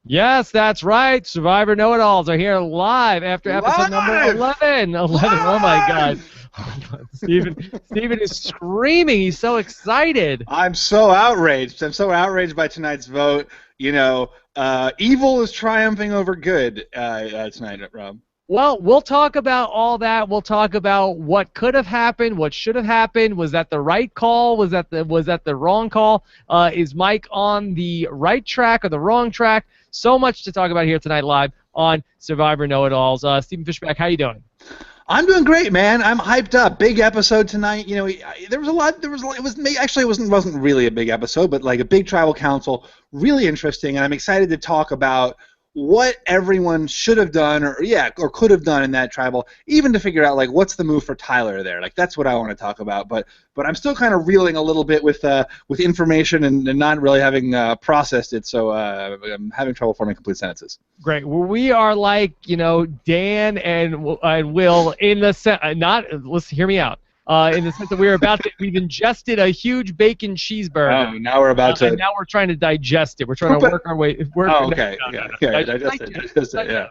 Yes, that's right. Survivor Know-It-Alls are here live after episode number 11. 11. Oh, my God. Stephen is screaming. He's so excited. I'm so outraged. I'm so outraged by tonight's vote. Evil is triumphing over good tonight, Rob. Well, we'll talk about all that. We'll talk about what could have happened, what should have happened. Was that the right call? Was that the wrong call? Is Mike on the right track or the wrong track? So much to talk about here tonight live on Survivor Know-It-Alls. Stephen Fishbach, how you doing? I'm doing great, man. I'm hyped up. Big episode tonight. There was a lot. It wasn't really a big episode, but like a big tribal council, really interesting. And I'm excited to talk about what everyone should have done, or could have done in that tribal, even to figure out like what's the move for Tyler there. Like that's what I want to talk about. But I'm still kind of reeling a little bit with information and not really having processed it. So I'm having trouble forming complete sentences. Great. Well, we are like Dan and Will in the let's hear me out. In the sense that we've ingested a huge bacon cheesburger. Oh, now we're about to. And now we're trying to digest it. We're trying to work our way. Okay. Digest it. Yeah.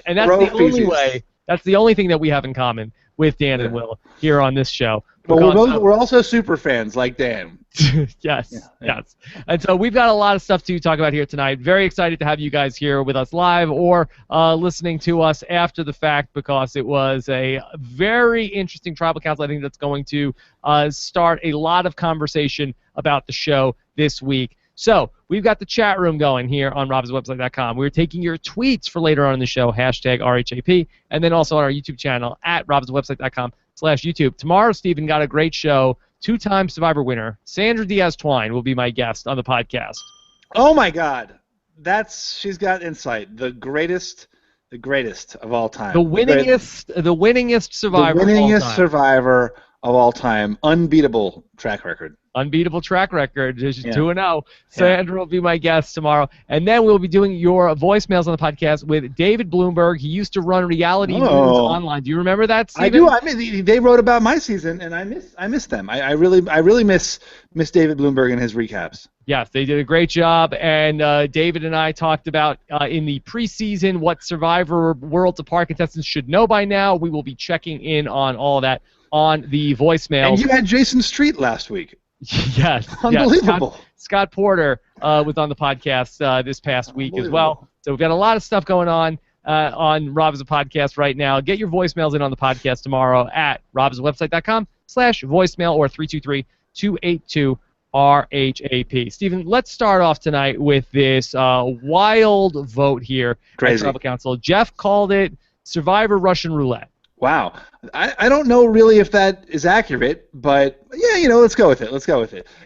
And that's the only way. That's the only thing that we have in common with Dan and Will here on this show. But we're also super fans like Dan. Yes. And so we've got a lot of stuff to talk about here tonight. Very excited to have you guys here with us live or listening to us after the fact, because it was a very interesting tribal council. I think that's going to start a lot of conversation about the show this week. So we've got the chat room going here on robswebsite.com. We're taking your tweets for later on in the show, hashtag RHAP, and then also on our YouTube channel at robswebsite.com/YouTube. Tomorrow, Stephen got a great show. Two-time Survivor winner, Sandra Diaz-Twine, will be my guest on the podcast. Oh, my God. She's got insight. The greatest of all time. The winningest Survivor of all time. The winningest Survivor of all time. Unbeatable track record. Unbeatable track record, just 2-0. Sandra will be my guest tomorrow. And then we'll be doing your voicemails on the podcast with David Bloomberg. He used to run reality news online. Do you remember that, Stephen? I do. I mean, they wrote about my season, and I miss them. I really miss David Bloomberg and his recaps. Yes, they did a great job, and David and I talked about in the preseason what Survivor Worlds Apart contestants should know by now. We will be checking in on all of that on the voicemails. And you had Jason Street last week. Yes. Unbelievable. Yes. Scott Porter was on the podcast this past week as well. So we've got a lot of stuff going on Rob is a Podcast right now. Get your voicemails in on the podcast tomorrow at robswebsite.com/voicemail or 323-282-RHAP. Stephen, let's start off tonight with this wild vote here at Tribal Council. Jeff called it Survivor Russian Roulette. Wow. I don't know really if that is accurate, but yeah, let's go with it.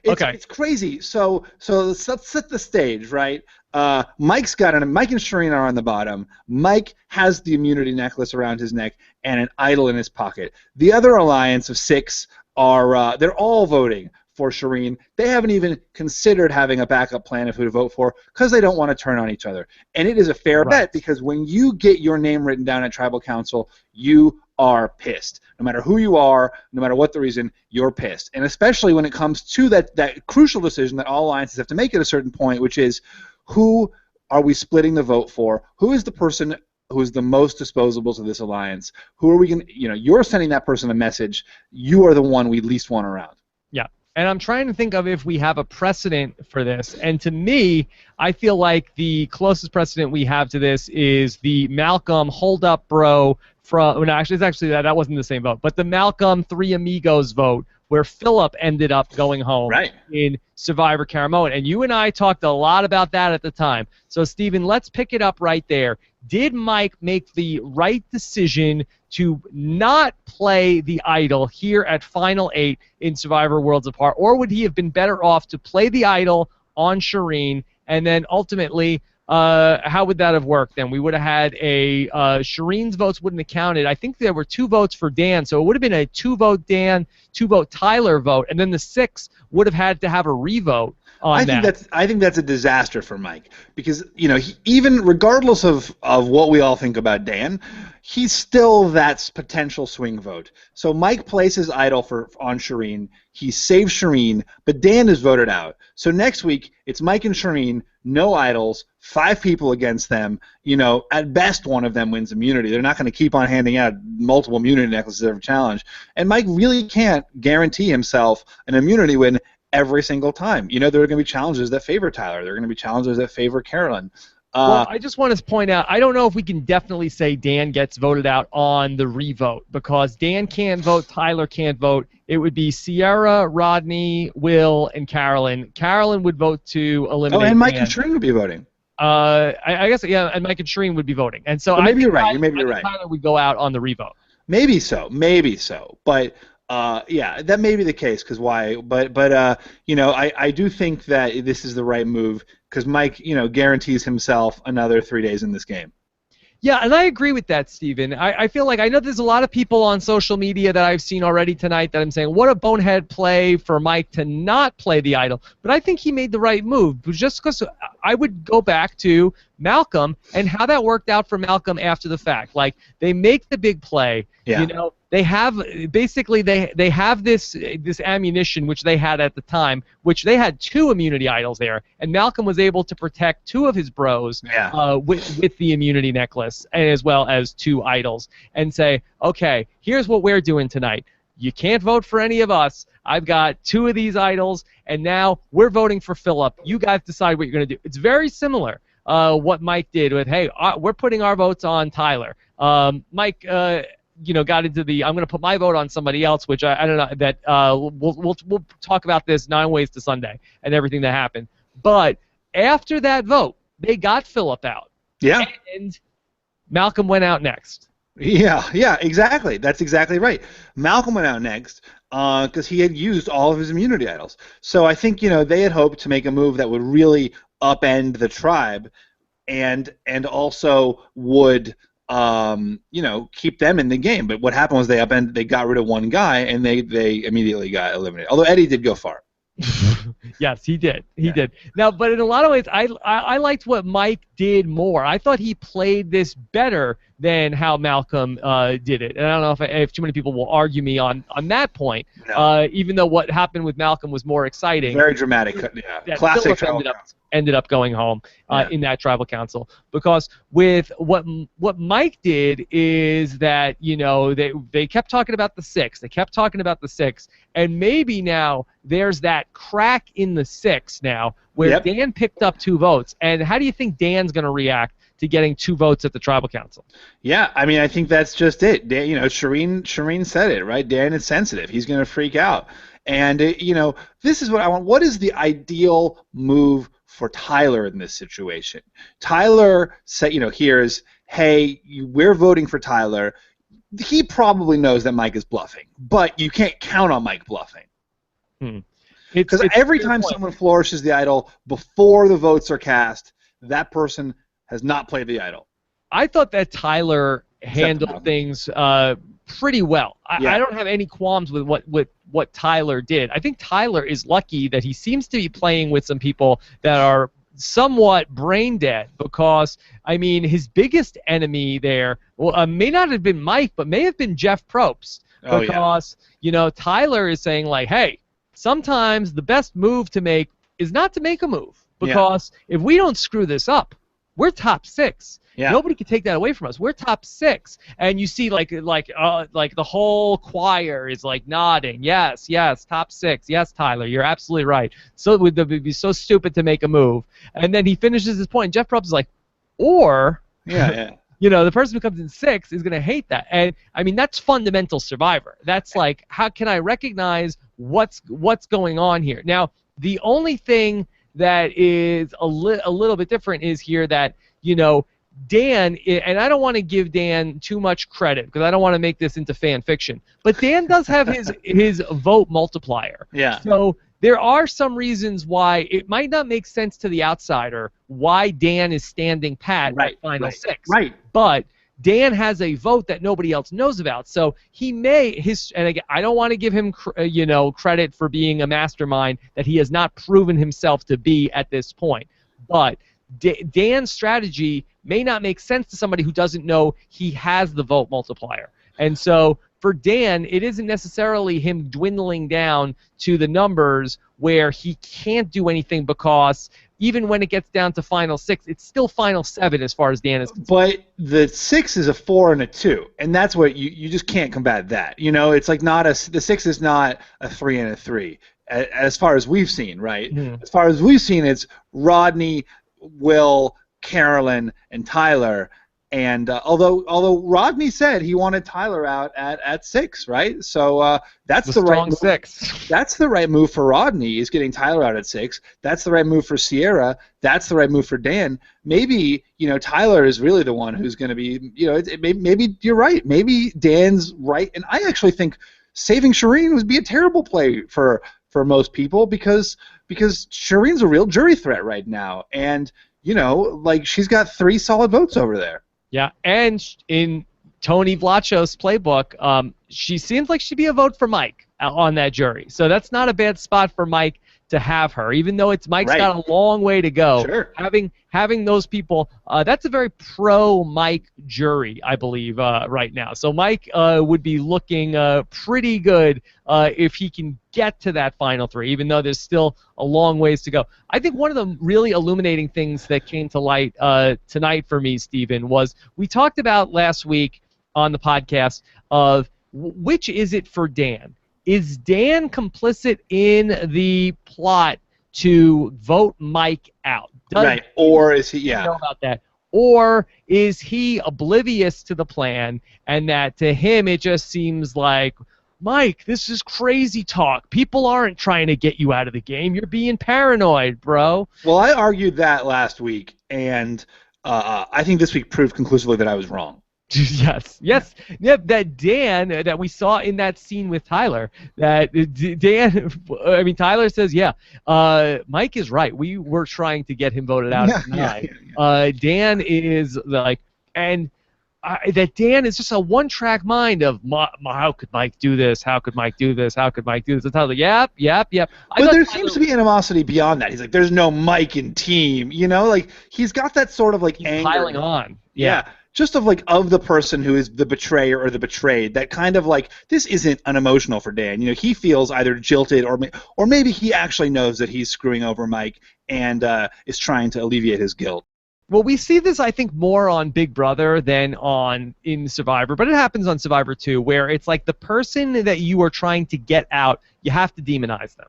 It's crazy. So let's set the stage, right? Mike and Shireen are on the bottom. Mike has the immunity necklace around his neck and an idol in his pocket. The other alliance of 6 are they're all voting for Shireen. They haven't even considered having a backup plan of who to vote for because they don't want to turn on each other. And it is a fair bet because when you get your name written down at Tribal Council, you are pissed. No matter who you are, no matter what the reason, you're pissed. And especially when it comes to that crucial decision that all alliances have to make at a certain point, which is who are we splitting the vote for? Who is the person who is the most disposable to this alliance? Who are we going to, you're sending that person a message. You are the one we least want around. Yeah. And I'm trying to think of if we have a precedent for this. And to me, I feel like the closest precedent we have to this is the Malcolm Hold Up Bro from, no, actually, that wasn't the same vote, but the Malcolm Three Amigos vote where Philip ended up going home in Survivor Caramoan. And you and I talked a lot about that at the time. So, Stephen, let's pick it up right there. Did Mike make the right decision to not play the idol here at Final 8 in Survivor Worlds Apart, or would he have been better off to play the idol on Shireen, and then ultimately, how would that have worked then? We would have had Shireen's votes wouldn't have counted. I think there were 2 votes for Dan, so it would have been a 2-vote Dan, 2-vote Tyler vote, and then the 6 would have had to have a revote. on I think that's a disaster for Mike because even regardless of what we all think about Dan, he's still that potential swing vote. So Mike places idol on Shireen. He saves Shireen, but Dan is voted out. So next week it's Mike and Shireen, no idols, 5 people against them. At best one of them wins immunity. They're not going to keep on handing out multiple immunity necklaces every challenge. And Mike really can't guarantee himself an immunity win every single time. There are going to be challenges that favor Tyler. There are going to be challenges that favor Carolyn. Well, I just want to point out, I don't know if we can definitely say Dan gets voted out on the revote because Dan can't vote, Tyler can't vote. It would be Sierra, Rodney, Will, and Carolyn. Carolyn would vote to eliminate and Mike Dan. and Shireen would be voting. I guess, yeah, and Mike and Shireen would be voting. And so maybe you're right. Maybe you're right. Tyler would go out on the revote. Maybe so. But yeah, that may be the case. Because why? But I do think that this is the right move because Mike, guarantees himself another 3 days in this game. Yeah, and I agree with that, Stephen. I feel like I know there's a lot of people on social media that I've seen already tonight that I'm saying, what a bonehead play for Mike to not play the idol. But I think he made the right move. Just because I would go back to Malcolm and how that worked out for Malcolm after the fact. Like, they make the big play. Yeah. They have basically they have this ammunition which they had at the time, which they had 2 immunity idols there, and Malcolm was able to protect 2 of his bros with the immunity necklace as well as 2 idols, and say, okay, here's what we're doing tonight. You can't vote for any of us. I've got 2 of these idols, and now we're voting for Philip. You guys decide what you're going to do. It's very similar what Mike did with, hey, we're putting our votes on Tyler. Mike. Got into the I'm going to put my vote on somebody else, which I don't know that we'll talk about this 9 ways to Sunday and everything that happened. But after that vote, they got Philip out. Yeah. And Malcolm went out next. Yeah, exactly. That's exactly right. Malcolm went out next because he had used all of his immunity idols. So I think they had hoped to make a move that would really upend the tribe, and also would. Keep them in the game. But what happened was they got rid of one guy and they immediately got eliminated. Although Eddie did go far. Yes, he did. He did. Now, but in a lot of ways, I liked what Mike did more. I thought he played this better than how Malcolm did it. And I don't know if too many people will argue me on that point. No. Even though what happened with Malcolm was more exciting. Very dramatic. Yeah. Classic tribal ended up going home in that tribal council, because with what Mike did is that they kept talking about the 6. They kept talking about the 6, and maybe now there's that crack in the 6 now where Dan picked up 2 votes. And how do you think Dan's going to react to getting 2 votes at the tribal council? Yeah, I mean, I think that's just it. Dan, Shireen said it, right? Dan is sensitive. He's going to freak out. And this is what I want. What is the ideal move for Tyler in this situation? Tyler said, here's, hey, we're voting for Tyler. He probably knows that Mike is bluffing, but you can't count on Mike bluffing. Because every time someone flourishes the idol before the votes are cast, that person has not played the idol. I thought that Tyler handled things pretty well. I don't have any qualms with what Tyler did. I think Tyler is lucky that he seems to be playing with some people that are somewhat brain dead, because, I mean, his biggest enemy there may not have been Mike, but may have been Jeff Probst. Because, Tyler is saying, like, hey, sometimes the best move to make is not to make a move. Because if we don't screw this up, we're top 6. Yeah. Nobody can take that away from us. We're top 6, and you see like the whole choir is like nodding. Yes, top 6. Yes, Tyler, you're absolutely right. So it would be so stupid to make a move. And then he finishes his point. Jeff Probst is like, or the person who comes in 6 is going to hate that. And I mean, that's fundamental Survivor. That's like, how can I recognize what's going on here? Now, the only thing that is a little bit different is here that Dan, and I don't want to give Dan too much credit because I don't want to make this into fan fiction, but Dan does have his vote multiplier. Yeah. So there are some reasons why it might not make sense to the outsider why Dan is standing pat at final 6. Right. But Dan has a vote that nobody else knows about. So he may, and again, I don't want to give him credit for being a mastermind that he has not proven himself to be at this point. But Dan's strategy may not make sense to somebody who doesn't know he has the vote multiplier. And so for Dan, it isn't necessarily him dwindling down to the numbers where he can't do anything, because even when it gets down to final 6, it's still final 7 as far as Dan is concerned. But the 6 is a 4 and a 2, and that's what you just can't combat that. It's like the 6 is not a 3 and a 3 as far as we've seen, right? Mm-hmm. As far as we've seen, it's Rodney, Will, Carolyn, and Tyler. And although Rodney said he wanted Tyler out at 6, right? So that's the right move. 6. That's the right move for Rodney, is getting Tyler out at 6. That's the right move for Sierra. That's the right move for Dan. Maybe Tyler is really the one who's going to be. Maybe you're right. Maybe Dan's right, and I actually think saving Shireen would be a terrible play for most people, because Shireen's a real jury threat right now, and she's got 3 solid votes over there. Yeah, and in Tony Vlacho's playbook, she seems like she'd be a vote for Mike on that jury. So that's not a bad spot for Mike to have her, even though Mike's got a long way to go. Sure. Having those people, that's a very pro-Mike jury, I believe, right now. So Mike would be looking pretty good if he can get to that final 3, even though there's still a long ways to go. I think one of the really illuminating things that came to light tonight for me, Stephen, was we talked about last week on the podcast of which is it for Dan? Is Dan complicit in the plot to vote Mike out? Right, or is he? Yeah. Know about that? Or is he oblivious to the plan, and that to him it just seems like, Mike, this is crazy talk. People aren't trying to get you out of the game. You're being paranoid, bro. Well, I argued that last week, and I think this week proved conclusively that I was wrong. Yes. Yep, that Dan that we saw in that scene with Tyler, that Tyler says, Mike is right. We were trying to get him voted out tonight. Dan is like, and that Dan is just a one-track mind of, how could Mike do this? How could Mike do this? How could Mike do this? And Tyler's like, yep. But there seems to be animosity beyond that. He's like, there's no Mike in team. Like, he's got that sort of like anger. Piling on. Yeah. Just of the person who is the betrayer or the betrayed, that kind of like, this isn't unemotional for Dan. He feels either jilted or maybe he actually knows that he's screwing over Mike and is trying to alleviate his guilt. Well, we see this, I think, more on Big Brother than in Survivor, but it happens on Survivor too, where it's like the person that you are trying to get out, you have to demonize them.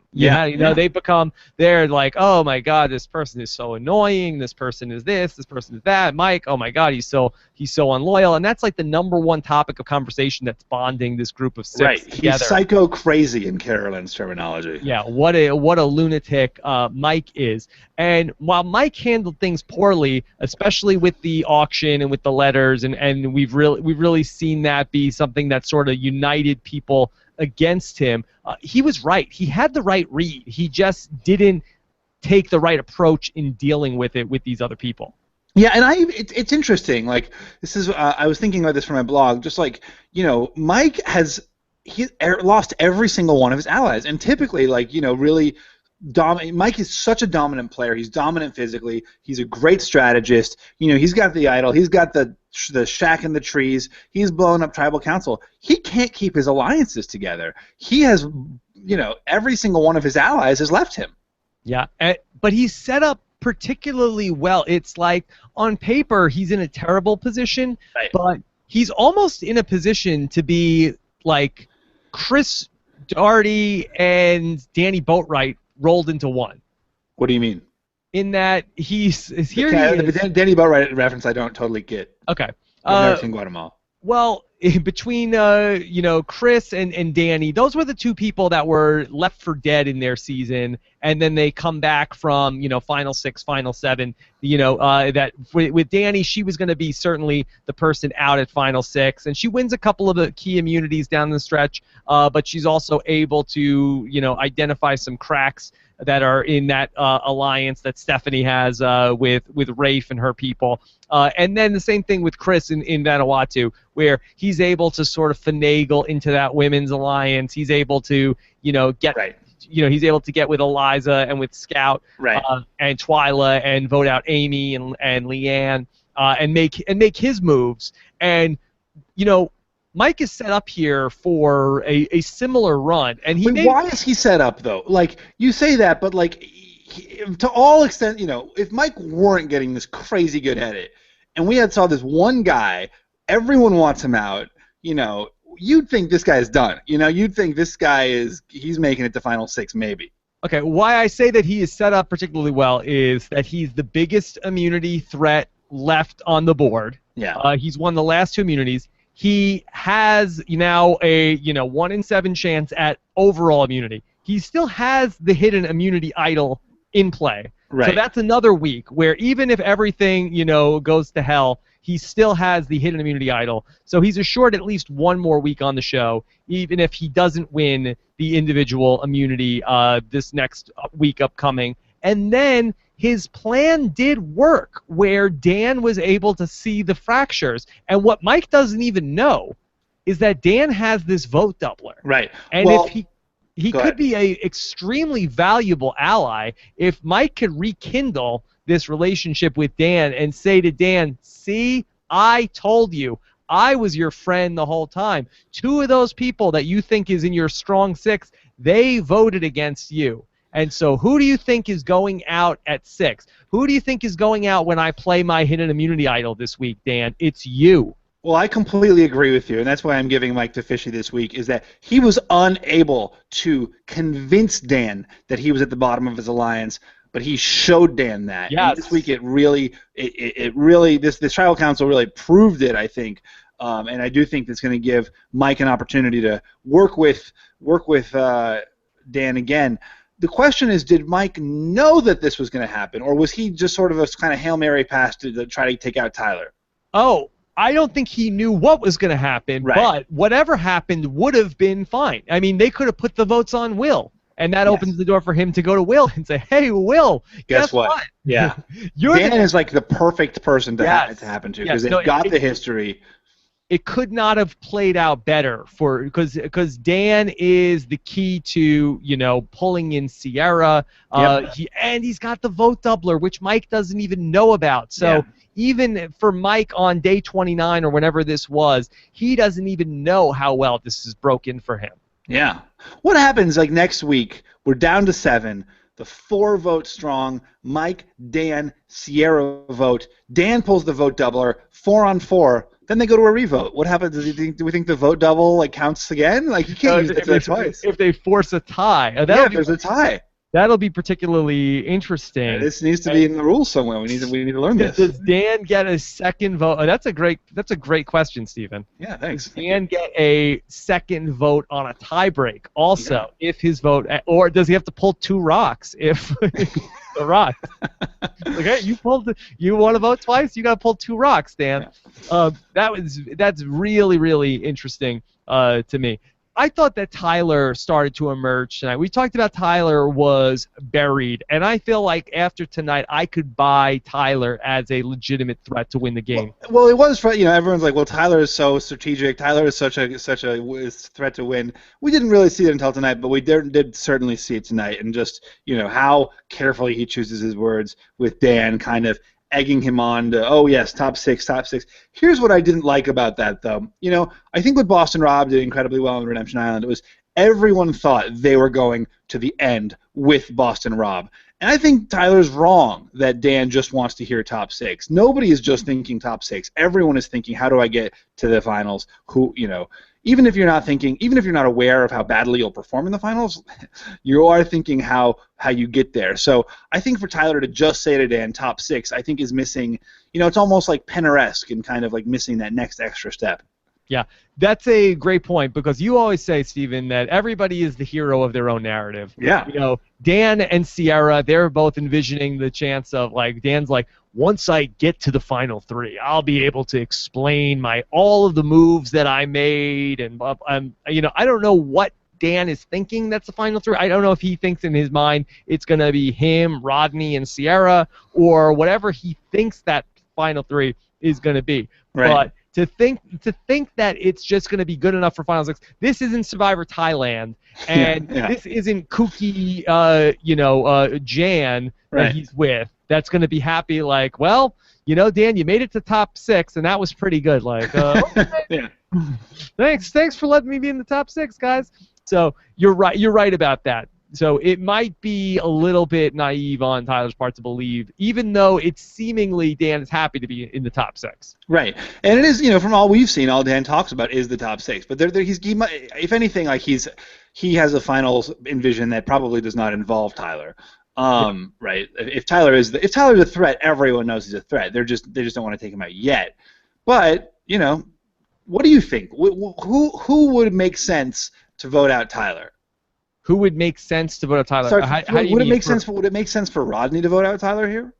They're like, oh my God, this person is so annoying. This person is this person is that. Mike, oh my God, he's so unloyal, and that's like the #1 topic of conversation that's bonding this group of 6 together. He's psycho crazy in Carolyn's terminology. Yeah, what a lunatic Mike is. And while Mike handled things poorly, especially with the auction and with the letters, and we've really seen that be something that sort of united people against him, he was right. He had the right read. He just didn't take the right approach in dealing with it with these other people. Yeah, and it's interesting. Like, this is I was thinking about this for my blog. Just like, Mike he lost every single one of his allies, and typically, really. Mike is such a dominant player. He's dominant physically. He's a great strategist. He's got the idol. He's got the shack in the trees. He's blowing up tribal council. He can't keep his alliances together. He has, every single one of his allies has left him. Yeah, but he's set up particularly well. It's like, on paper, he's in a terrible position, right, but he's almost in a position to be like Chris Daugherty and Danny Boatwright rolled into one. What do you mean? In that the Danny Boatwright reference I don't totally get. Okay. I've never seen Guatemala. Well, between Chris and Danny, those were the two people that were left for dead in their season, and then they come back from Final 6, Final 7. That with Danny, she was going to be certainly the person out at Final 6, and she wins a couple of the key immunities down the stretch, but she's also able to identify some cracks that are in that alliance that Stephanie has with Rafe and her people. And then the same thing with Chris in Vanuatu, where he's able to sort of finagle into that women's alliance. He's able to, get right. He's able to get with Eliza and with Scout, right. And Twyla, and vote out Amy and Leanne, and make his moves. And Mike is set up here for a similar run, and why is he set up though? Like, you say that, but like, to all extent, if Mike weren't getting this crazy good at it, and we saw this one guy, everyone wants him out, you'd think this guy is done. You'd think this guy he's making it to Final 6 maybe. Okay, why I say that he is set up particularly well is that he's the biggest immunity threat left on the board. Yeah. He's won the last 2 immunities. He has now a 1 in 7 chance at overall immunity. He still has the hidden immunity idol in play. Right. So that's another week where even if everything goes to hell, he still has the hidden immunity idol. So he's assured at least one more week on the show, even if he doesn't win the individual immunity this next week upcoming. And then his plan did work, where Dan was able to see the fractures. And what Mike doesn't even know is that Dan has this vote doubler. Right. And if he could be a extremely valuable ally if Mike could rekindle this relationship with Dan and say to Dan, see, I told you. I was your friend the whole time. 2 of those people that you think is in your strong 6, they voted against you. And so who do you think is going out at 6? Who do you think is going out when I play my hidden immunity idol this week, Dan? It's you. Well, I completely agree with you, and that's why I'm giving Mike to Fishy this week, is that he was unable to convince Dan that he was at the bottom of his alliance, but he showed Dan that. Yes. And this week it really this tribal council really proved it, I think. And I do think that's going to give Mike an opportunity to work with Dan again. The question is, did Mike know that this was going to happen, or was he just sort of a kind of Hail Mary pass to try to take out Tyler? Oh, I don't think he knew what was going to happen, right. But whatever happened would have been fine. I mean, they could have put the votes on Will, and that opens the door for him to go to Will and say, hey, Will, guess what? Yeah. Dan is like the perfect person to happen to, because they've got the history. It could not have played out better because Dan is the key to pulling in Sierra. He's got the vote doubler, which Mike doesn't even know about. So even for Mike on day 29 or whenever this was, he doesn't even know how well this is broken for him. Yeah. What happens like next week? We're down to 7. The 4 vote strong. Mike, Dan, Sierra vote. Dan pulls the vote doubler. 4 on 4. Then they go to a revote. What happens? Do we think the vote double counts again? Like, you can't use that twice. If they force a tie. If there's a tie. That'll be particularly interesting. Yeah, this needs to be in the rules somewhere. We need to learn this. Does Dan get a second vote? Oh, that's a great question, Stephen. Yeah, thanks. Does Dan get a second vote on a tiebreak also if his vote, or does he have to pull 2 rocks if the rock? Okay, you want to vote twice? You got to pull 2 rocks, Dan. Yeah. That's really, really interesting to me. I thought that Tyler started to emerge tonight. We talked about Tyler was buried, and I feel like after tonight I could buy Tyler as a legitimate threat to win the game. Well, it was, everyone's like, well, Tyler is so strategic. Tyler is such a threat to win. We didn't really see it until tonight, but we did certainly see it tonight, and just how carefully he chooses his words with Dan kind of egging him on to, oh yes, top six. Here's what I didn't like about that, though. I think what Boston Rob did incredibly well on Redemption Island, it was everyone thought they were going to the end with Boston Rob. And I think Tyler's wrong that Dan just wants to hear top 6. Nobody is just thinking top 6. Everyone is thinking, how do I get to the finals? Even if you're not aware of how badly you'll perform in the finals, you are thinking how you get there. So I think for Tyler to just say to Dan top 6, I think is missing. It's almost like Penner-esque and kind of like missing that next extra step. Yeah, that's a great point because you always say, Stephen, that everybody is the hero of their own narrative. Yeah. You know, Dan and Sierra, they're both envisioning the chance of, like, Dan's like, once I get to the final three, I'll be able to explain all of the moves that I made, and you know, I don't know what Dan is thinking that's the final three. I don't know if he thinks in his mind it's going to be him, Rodney, and Sierra, or whatever he thinks that final three is going to be. Right. But to think that it's just going to be good enough for Final Six, this isn't Survivor Thailand, and this isn't kooky, Jan that he's with. That's going to be happy, like, well, you know, Dan, you made it to top 6, and that was pretty good. Like, okay. Thanks for letting me be in the top 6, guys. So you're right about that. So it might be a little bit naive on Tyler's part to believe, even though it's seemingly Dan is happy to be in the top 6. Right, and it is, you know, from all we've seen, all Dan talks about is the top 6. But if anything, like he has a finals envision that probably does not involve Tyler. Right. If Tyler's a threat, everyone knows he's a threat. They just don't want to take him out yet. But you know, what do you think? Who would make sense to vote out Tyler? Who would make sense to vote out Tyler? Sorry, would it make sense for Rodney to vote out Tyler here?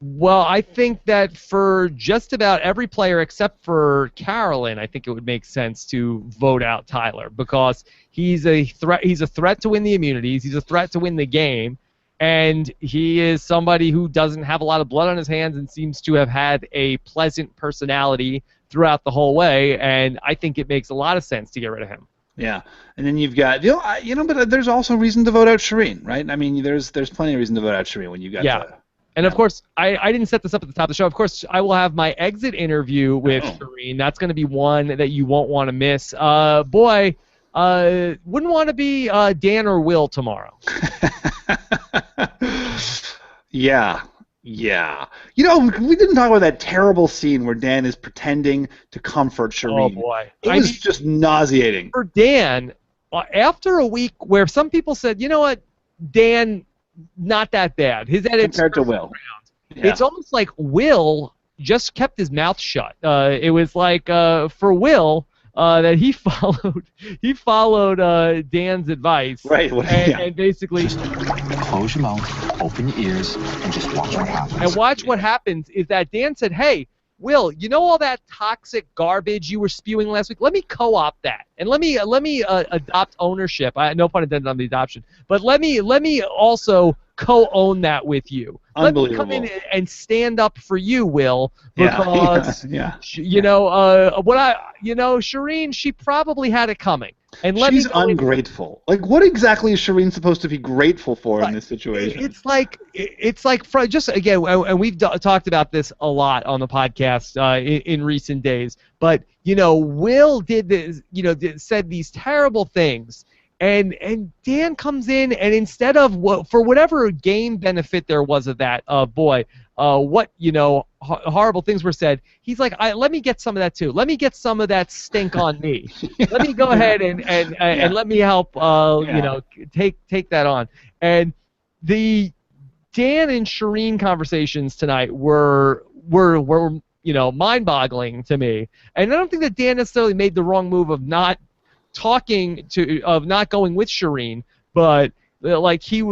Well, I think that for just about every player except for Carolyn, I think it would make sense to vote out Tyler because he's a threat. He's a threat to win the immunities. He's a threat to win the game, and he is somebody who doesn't have a lot of blood on his hands and seems to have had a pleasant personality throughout the whole way. And I think it makes a lot of sense to get rid of him. Yeah, and then you've got but there's also reason to vote out Shireen, right? I mean, there's plenty of reason to vote out Shireen when you got And of course, I didn't set this up at the top of the show. Of course, I will have my exit interview with Shireen. That's going to be one that you won't want to miss. Wouldn't want to be Dan or Will tomorrow. Yeah. You know, we didn't talk about that terrible scene where Dan is pretending to comfort Shireen. Oh, boy. It was just nauseating. For Dan, after a week where some people said, you know what, Dan, not that bad. His edits compared to Will. Yeah. It's almost like Will just kept his mouth shut. It was like for Will that he followed Dan's advice. Right. And basically close your mouth, open your ears, and just watch what happens. And watch what happens is that Dan said, hey, Will, you know all that toxic garbage you were spewing last week? Let me co-opt that, and let me adopt ownership. No pun intended on the adoption, but let me also co-own that with you. Let me come in and stand up for you, Will, because Shireen, she probably had it coming. And she's ungrateful. Like, what exactly is Shireen supposed to be grateful for in this situation? It's like just again, and we've talked about this a lot on the podcast in recent days. But Will did this, said these terrible things, and Dan comes in and instead of for whatever game benefit there was of that, horrible things were said. He's like, let me get some of that too. Let me get some of that stink on me. Let me go ahead and let me help. Take that on. And the Dan and Shireen conversations tonight were mind-boggling to me. And I don't think that Dan necessarily made the wrong move of not going with Shireen, but like he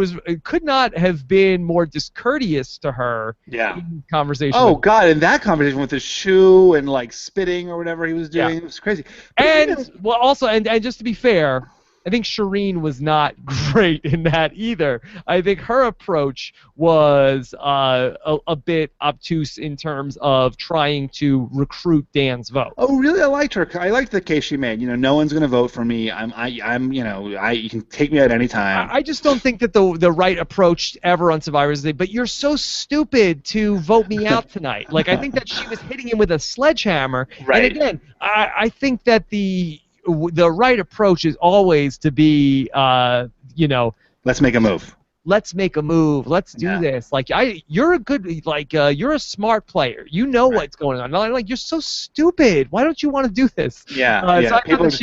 could not have been more discourteous to her in conversation. Oh God, in that conversation with his shoe and like spitting or whatever he was doing, it was crazy. And also just to be fair, I think Shireen was not great in that either. I think her approach was a bit obtuse in terms of trying to recruit Dan's vote. Oh, really? I liked her. I liked the case she made. No one's going to vote for me. You can take me out any time. I just don't think that the right approach ever on Survivor's Day, but you're so stupid to vote me out tonight. Like, I think that she was hitting him with a sledgehammer. Right. And again, I think that the right approach is always to be, let's make a move. Let's make a move. Let's do this. Like, you're a good, you're a smart player. You know what's going on. Like, you're so stupid. Why don't you want to do this? So people just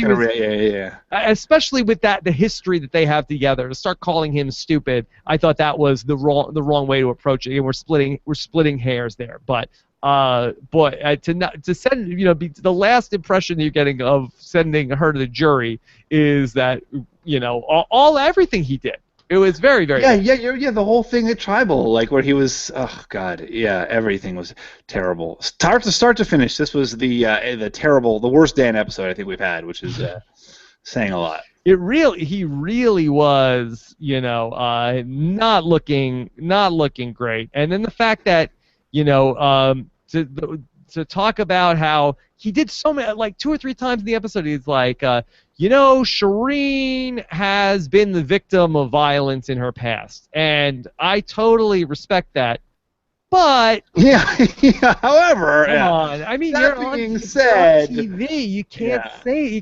especially with the history that they have together, to start calling him stupid, I thought that was the wrong way to approach it. And we're splitting hairs there. But But to send, the last impression you're getting of sending her to the jury is that, everything he did. It was very, very bad. The whole thing at Tribal, like where he was, oh God, yeah, everything was terrible. Start to finish, this was the worst Dan episode I think we've had, which is saying a lot. He really was, not looking great. And then the fact that, to talk about how he did so many, like 2 or 3 times in the episode, he's like, Shireen has been the victim of violence in her past, and I totally respect that. But however, come on. I mean, you're on TV. You can't say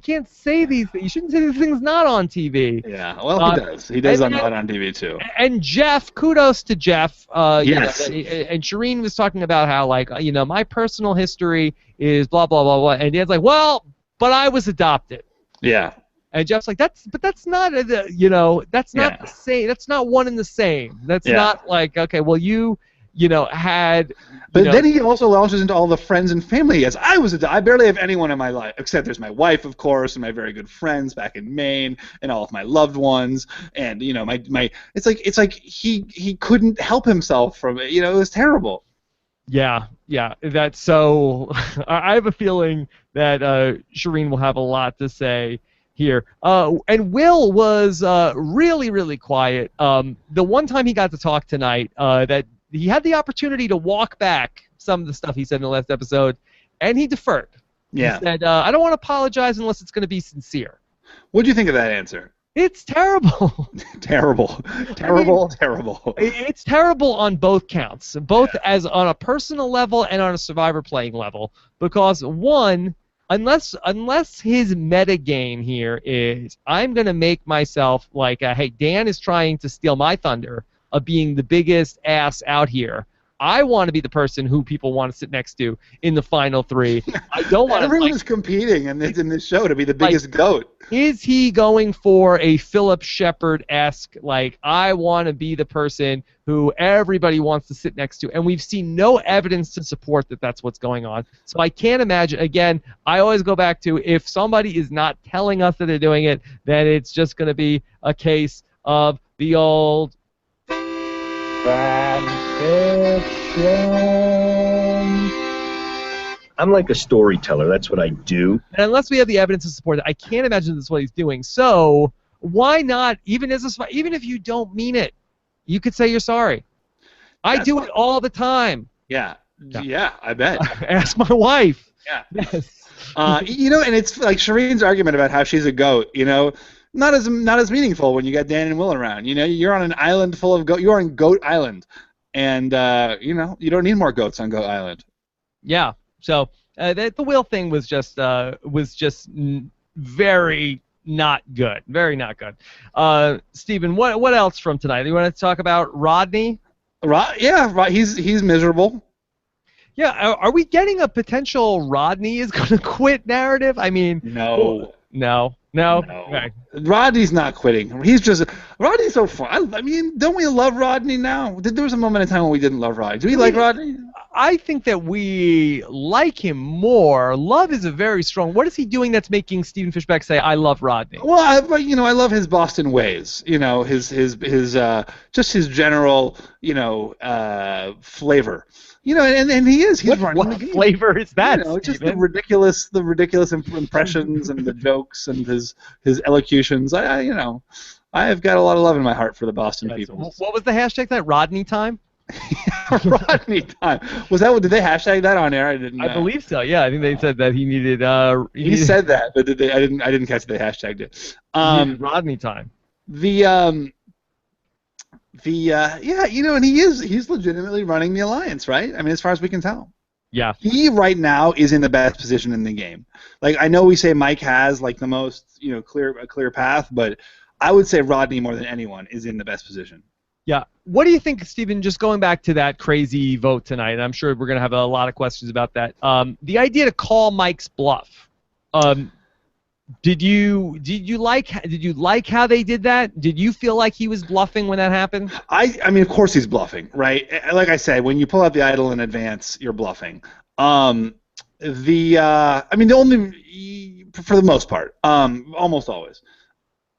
these things. You shouldn't say these things not on TV. Yeah, well, he does. He does not on TV too. And Jeff, kudos to Jeff. Yes. And Shireen was talking about how, like, my personal history is blah blah blah blah, and Dan's like, well, but I was adopted. Yeah. And Jeff's like, that's not that's not the same. That's not one and the same. That's not like, okay, well, you had. But then he also launches into all the friends and family he has. I barely have anyone in my life, except there's my wife, of course, and my very good friends back in Maine, and all of my loved ones, and my. It's like he couldn't help himself from it. It was terrible. Yeah. That's so. I have a feeling that Shireen will have a lot to say here. And Will was really, really quiet. The one time he got to talk tonight, that he had the opportunity to walk back some of the stuff he said in the last episode, and he deferred. Yeah. He said, I don't want to apologize unless it's going to be sincere. What do you think of that answer? It's terrible. Terrible. It's terrible on both counts, both as on a personal level and on a Survivor playing level, because one, unless his metagame here is, I'm going to make myself like, hey, Dan is trying to steal my thunder of being the biggest ass out here. I want to be the person who people want to sit next to in the final 3. I don't want Everyone is competing in this show to be the biggest goat. Is he going for a Philip Shepard-esque, like, I want to be the person who everybody wants to sit next to? And we've seen no evidence to support that that's what's going on. So I can't imagine. Again, I always go back to, if somebody is not telling us that they're doing it, then it's just going to be a case of the old I'm like a storyteller. That's what I do. And unless we have the evidence to support that, I can't imagine this is what he's doing. So why not, even if you don't mean it, you could say you're sorry. I do it all the time. Yeah, I bet. Ask my wife. Yeah. Yes. And it's like Shireen's argument about how she's a goat, not as meaningful when you got Dan and Will around. You're on an island full of goat. You're on Goat Island, and you don't need more goats on Goat Island. Yeah. So the Will thing was just very not good. Very not good. Stephen, what else from tonight? You want to talk about Rodney? He's miserable. Yeah. Are we getting a potential Rodney is going to quit narrative? I mean, no. Okay. Rodney's not quitting. Rodney's so fun. I mean, don't we love Rodney now? There was a moment in time when we didn't love Rodney. Do we like Rodney? I think that we like him more. Love is a very strong. What is he doing that's making Stephen Fishbach say, "I love Rodney"? Well, I love his Boston ways. His just his general, flavor. And he is. He's running what the game. Flavor is that? Just the ridiculous impressions and the jokes and his elocutions. I have got a lot of love in my heart for the Boston people. What was the hashtag? That Rodney time? Rodney time. Was that? Did they hashtag that on air? I didn't. I believe so. Yeah, I think they said that he needed. He said that, but did they? I didn't catch they hashtagged it. Rodney time. And he's legitimately running the alliance, right? I mean, as far as we can tell. Yeah. He right now is in the best position in the game. Like, I know we say Mike has like the most, clear path, but I would say Rodney more than anyone is in the best position. Yeah. What do you think, Stephen, just going back to that crazy vote tonight, and I'm sure we're going to have a lot of questions about that, the idea to call Mike's bluff, Did you like how they did that? Did you feel like he was bluffing when that happened? I mean, of course he's bluffing, right? Like I said, when you pull out the idol in advance, you're bluffing. I mean, the only, for the most part, almost always.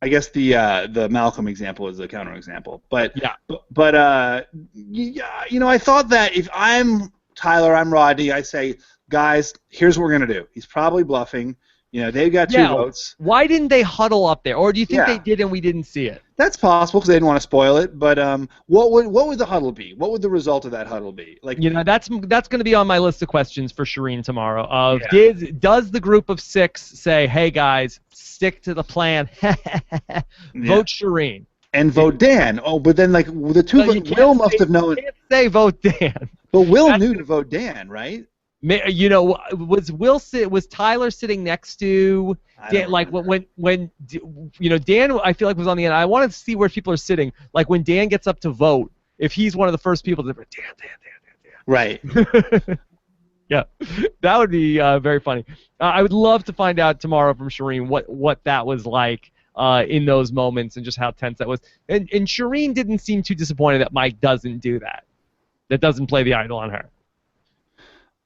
I guess the Malcolm example is the counterexample, but yeah, you know, I thought that if I'm Tyler, I'm Rodney, I say, guys, here's what we're gonna do. He's probably bluffing. You know, they've got 2 votes. Why didn't they huddle up there, or do you think they did and we didn't see it? That's possible because they didn't want to spoil it. But what would the huddle be? What would the result of that huddle be? Like, you know, that's going to be on my list of questions for Shireen tomorrow. Does the group of 6 say, "Hey guys, stick to the plan"? Vote Shireen and vote Dan. Oh, but then like the two, Will must have known. You can't say vote Dan. But Will knew to vote Dan, right? You know, was Tyler sitting next to Dan? Like when you know, Dan, I feel like was on the end. I wanted to see where people are sitting. Like when Dan gets up to vote, if he's one of the first people to Dan. Right. Yeah, that would be very funny. I would love to find out tomorrow from Shireen what that was like in those moments and just how tense that was. And Shireen didn't seem too disappointed that Mike doesn't do that. That doesn't play the idol on her.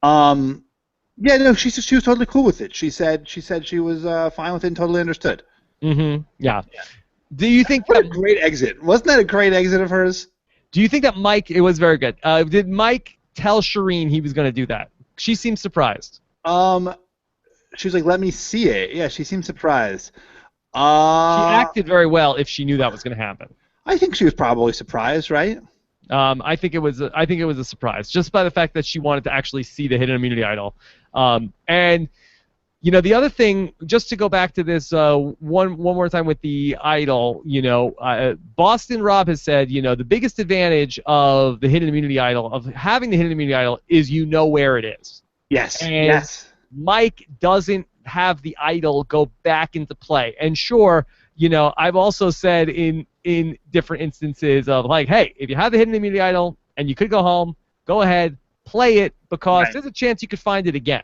Yeah, no, she was totally cool with it. She said she was fine with it and totally understood. Mm-hmm. Yeah. Do you think what a great exit? Wasn't that a great exit of hers? Do you think that Mike? It was very good. Did Mike tell Shireen he was going to do that? She seemed surprised. She was like, "Let me see it." Yeah, she seemed surprised. She acted very well if she knew that was going to happen. I think she was probably surprised, right? I think it was a surprise just by the fact that she wanted to actually see the hidden immunity idol. And you know, the other thing, just to go back to this one more time with the idol, you know, Boston Rob has said, you know, the biggest advantage of the hidden immunity idol, of having the hidden immunity idol, is you know where it is. Yes. And yes. Mike doesn't have the idol go back into play. And sure, you know, I've also said in different instances of like, hey, if you have the hidden immunity idol and you could go home, go ahead, play it, because there's a chance you could find it again.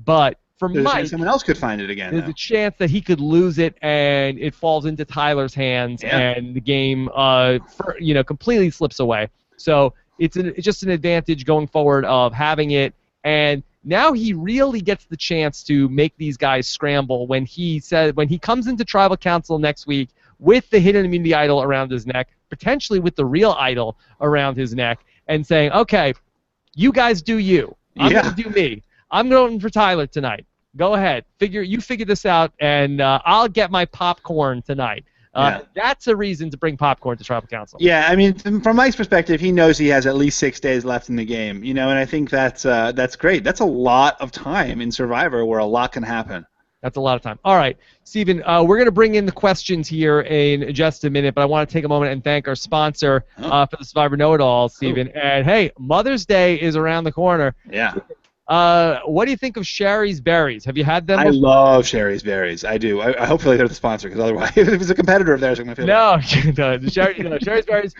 But for Mike, someone else could find it again. There's a chance that he could lose it and it falls into Tyler's hands and the game, you know, completely slips away. So it's just an advantage going forward of having it. And now he really gets the chance to make these guys scramble when he comes into Tribal Council next week with the hidden immunity idol around his neck, potentially with the real idol around his neck, and saying, okay, you guys do you. I'm going to do me. I'm going for Tyler tonight. Go ahead. Figure this out, and I'll get my popcorn tonight. That's a reason to bring popcorn to Tribal Council. Yeah, I mean, from Mike's perspective, he knows he has at least 6 days left in the game, you know, and I think that's great. That's a lot of time in Survivor where a lot can happen. That's a lot of time. All right, Stephen, we're going to bring in the questions here in just a minute, but I want to take a moment and thank our sponsor for the Survivor Know-It-All, Stephen. And, hey, Mother's Day is around the corner. Yeah. What do you think of Sherry's Berries? Have you had them before? I love Sherry's Berries. I do. Hopefully they're the sponsor, because otherwise, if it's a competitor of theirs, I'm going to feel no, Sherry's Berries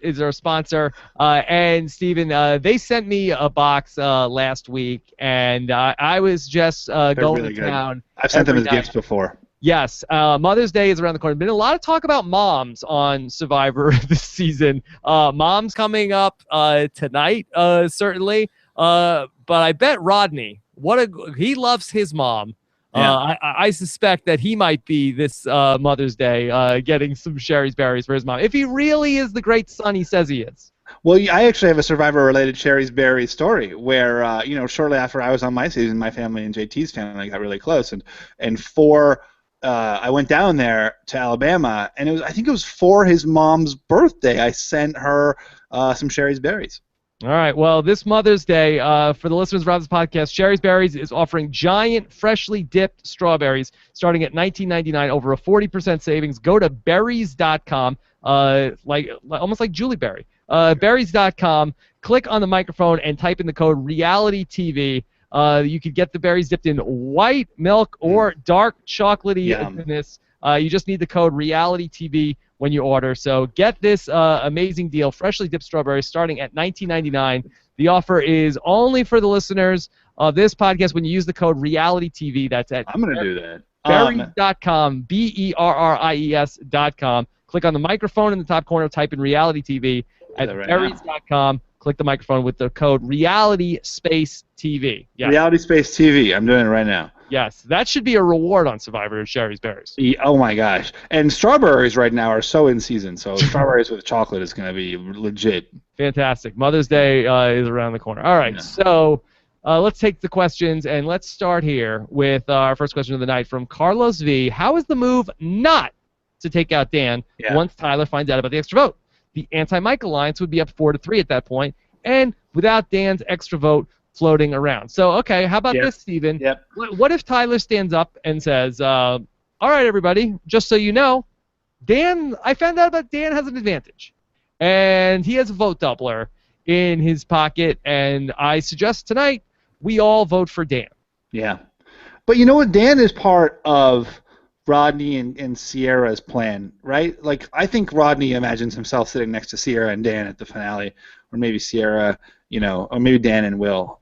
is our sponsor. And, Stephen, they sent me a box last week, and I was just going really to town. I've sent them as gifts before. Yes, Mother's Day is around the corner. Been a lot of talk about moms on Survivor this season. Mom's coming up tonight, certainly. But I bet Rodney, he loves his mom. Yeah. I suspect that he might be this Mother's Day getting some Sherry's Berries for his mom, if he really is the great son he says he is. Well, I actually have a Survivor-related Sherry's Berries story where, you know, shortly after I was on my season, my family and JT's family got really close, and I went down there to Alabama, and I think it was for his mom's birthday. I sent her some Sherry's Berries. All right. Well, this Mother's Day, for the listeners of Rob's podcast, Sherry's Berries is offering giant, freshly dipped strawberries starting at $19.99, over a 40% savings. Go to berries.com, almost like Julie Berry. Berries.com. Click on the microphone and type in the code REALITYTV. You could get the berries dipped in white milk or dark chocolatey goodness. You just need the code REALITYTV when you order. So get this amazing deal, freshly dipped strawberries starting at $19.99. The offer is only for the listeners of this podcast when you use the code REALITYTV. That's at I'm going to do that. Berries.com, Berries.com. Click on the microphone in the top corner, type in reality TV at berries.com. Click the microphone with the code reality space TV. Yes. Reality space TV. I'm doing it right now. Yes, that should be a reward on Survivor, Sherry's Berries. Oh my gosh. And strawberries right now are so in season, so strawberries with chocolate is going to be legit. Fantastic. Mother's Day is around the corner. All right, so let's take the questions, and let's start here with our first question of the night from Carlos V. How is the move not to take out Dan once Tyler finds out about the extra vote? The anti-Mike alliance would be up 4-3 at that point, and without Dan's extra vote floating around. So, okay, how about this, Stephen? Yep. What if Tyler stands up and says, all right, everybody, just so you know, I found out about Dan has an advantage, and he has a vote doubler in his pocket, and I suggest tonight we all vote for Dan. Yeah. But you know what? Dan is part of Rodney and Sierra's plan, right? Like, I think Rodney imagines himself sitting next to Sierra and Dan at the finale, or maybe Sierra, or maybe Dan and Will.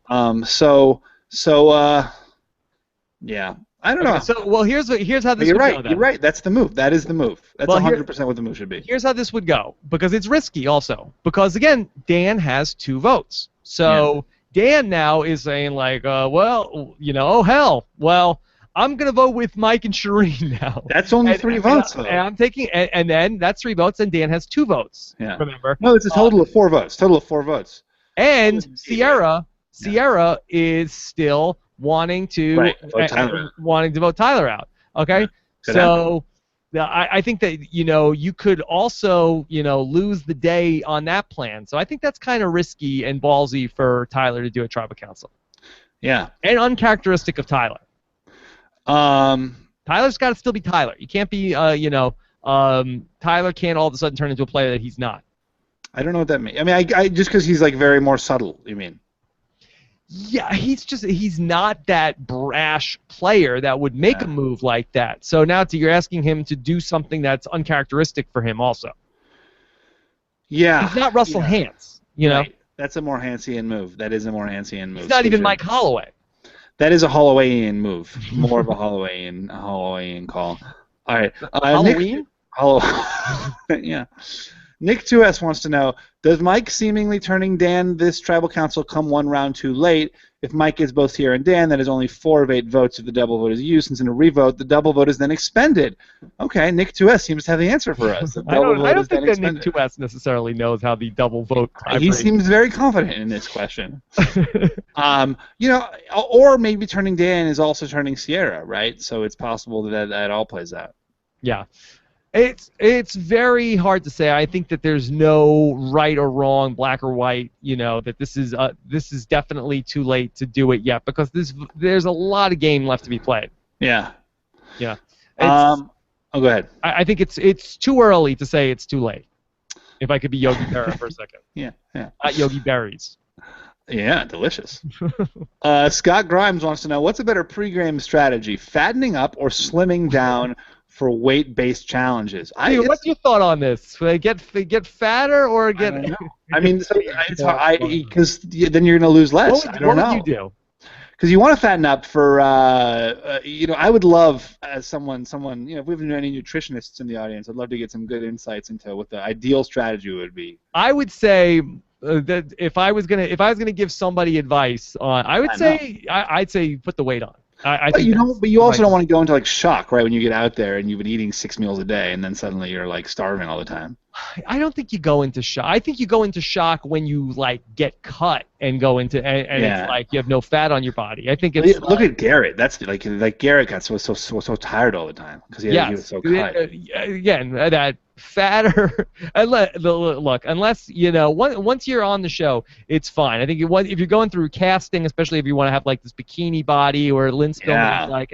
Yeah. I don't know. So, well, here's how this You're would right. go. Then. You're right. That's the move. That is the move. That's 100% what the move should be. Here's how this would go, because it's risky also. Because, again, Dan has 2 votes. So Dan now is saying, like, oh, hell. Well, I'm going to vote with Mike and Shireen now. That's only 3 votes, though. And I'm taking, and then that's 3 votes, and Dan has 2 votes. Yeah. Remember? No, it's a total of 4 votes. Total of 4 votes. And Sierra is still wanting to vote Tyler out. Okay, so I think that you could also lose the day on that plan. So I think that's kind of risky and ballsy for Tyler to do a tribal council. Yeah, and uncharacteristic of Tyler. Tyler's got to still be Tyler. You can't be Tyler can't all of a sudden turn into a player that he's not. I don't know what that means. I mean, I just because he's like very more subtle. You mean? Yeah, he's not that brash player that would make a move like that. So now you're asking him to do something that's uncharacteristic for him also. Yeah. He's not Russell Hantz, know? Right. That's a more Hansian move. That is a more Hansian move. He's not even Mike Holloway. That is a Hollowayian move. More of a Hollowayian call. All right. Halloween? Yeah. Nick 2S wants to know, does Mike seemingly turning Dan this tribal council come 1 round too late? If Mike gets both Sierra and Dan, that is only 4 of 8 votes if the double vote is used, since in a revote, the double vote is then expended. Okay, Nick 2S seems to have the answer for us. I don't think that Nick 2S necessarily knows how the double vote He seems very confident in this question. Or maybe turning Dan is also turning Sierra, right? So it's possible that all plays out. Yeah. It's very hard to say. I think that there's no right or wrong, black or white. That this is definitely too late to do it yet, because there's a lot of game left to be played. Yeah. Yeah. Go ahead. I think it's too early to say it's too late. If I could be Yogi Berra for a second. Yeah. Not Yogi Berries. Yeah, delicious. Scott Grimes wants to know, what's a better pregame strategy, fattening up or slimming down for weight-based challenges? What's your thought on this? Get fatter or get? I don't know. I mean, because then you're going to lose less. I don't know. What would you do? Because you want to fatten up for, I would love, as someone, if we have any nutritionists in the audience, I'd love to get some good insights into what the ideal strategy would be. I would say that if I was gonna give somebody advice on, I'd say put the weight on. But you also don't want to go into like shock, right? When you get out there and you've been eating 6 meals a day, and then suddenly you're like starving all the time. I don't think you go into shock. I think you go into shock when you like get cut and go into and it's like you have no fat on your body. I think it's look at Garrett. That's like Garrett got so tired all the time because he was so cut. Again, that fatter. Look, unless once you're on the show, it's fine. I think if you're going through casting, especially if you want to have like this bikini body, or Lynn Spillman is like,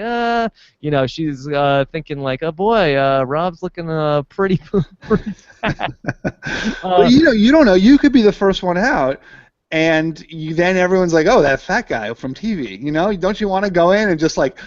she's thinking like, oh boy, Rob's looking pretty fat. But you don't know. You could be the first one out, and then everyone's like, oh, that fat guy from TV, don't you want to go in and just like,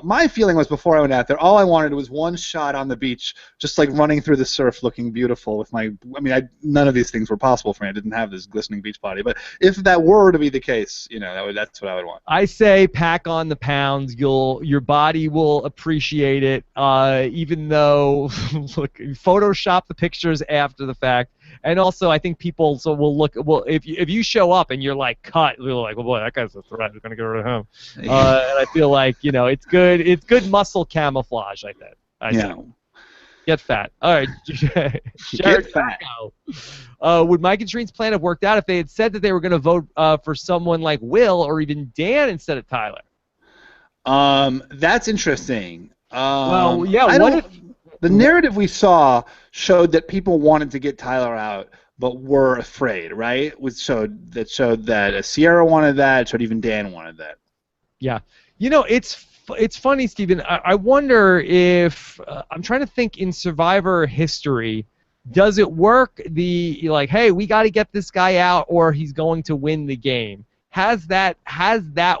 my feeling was before I went out there, all I wanted was one shot on the beach, just like running through the surf looking beautiful with none of these things were possible for me. I didn't have this glistening beach body, but if that were to be the case, that's what I would want. I say pack on the pounds. Your body will appreciate it, even though, look, Photoshop the pictures after the fact. And also, I think people will look. Well, if you show up and you're like cut, they're like, well, boy, that guy's a threat. We're gonna get rid of him. And I feel like it's good. It's good muscle camouflage like that. I think. Get fat. All right, Get fat. Would Mike and Shireen's plan have worked out if they had said that they were going to vote for someone like Will or even Dan instead of Tyler? That's interesting. Well, yeah. The narrative we saw showed that people wanted to get Tyler out, but were afraid, right? It showed that Sierra wanted that. It showed even Dan wanted that. Yeah. It's funny, Stephen. I wonder if I'm trying to think in Survivor history, does it work hey, we got to get this guy out or he's going to win the game? Has that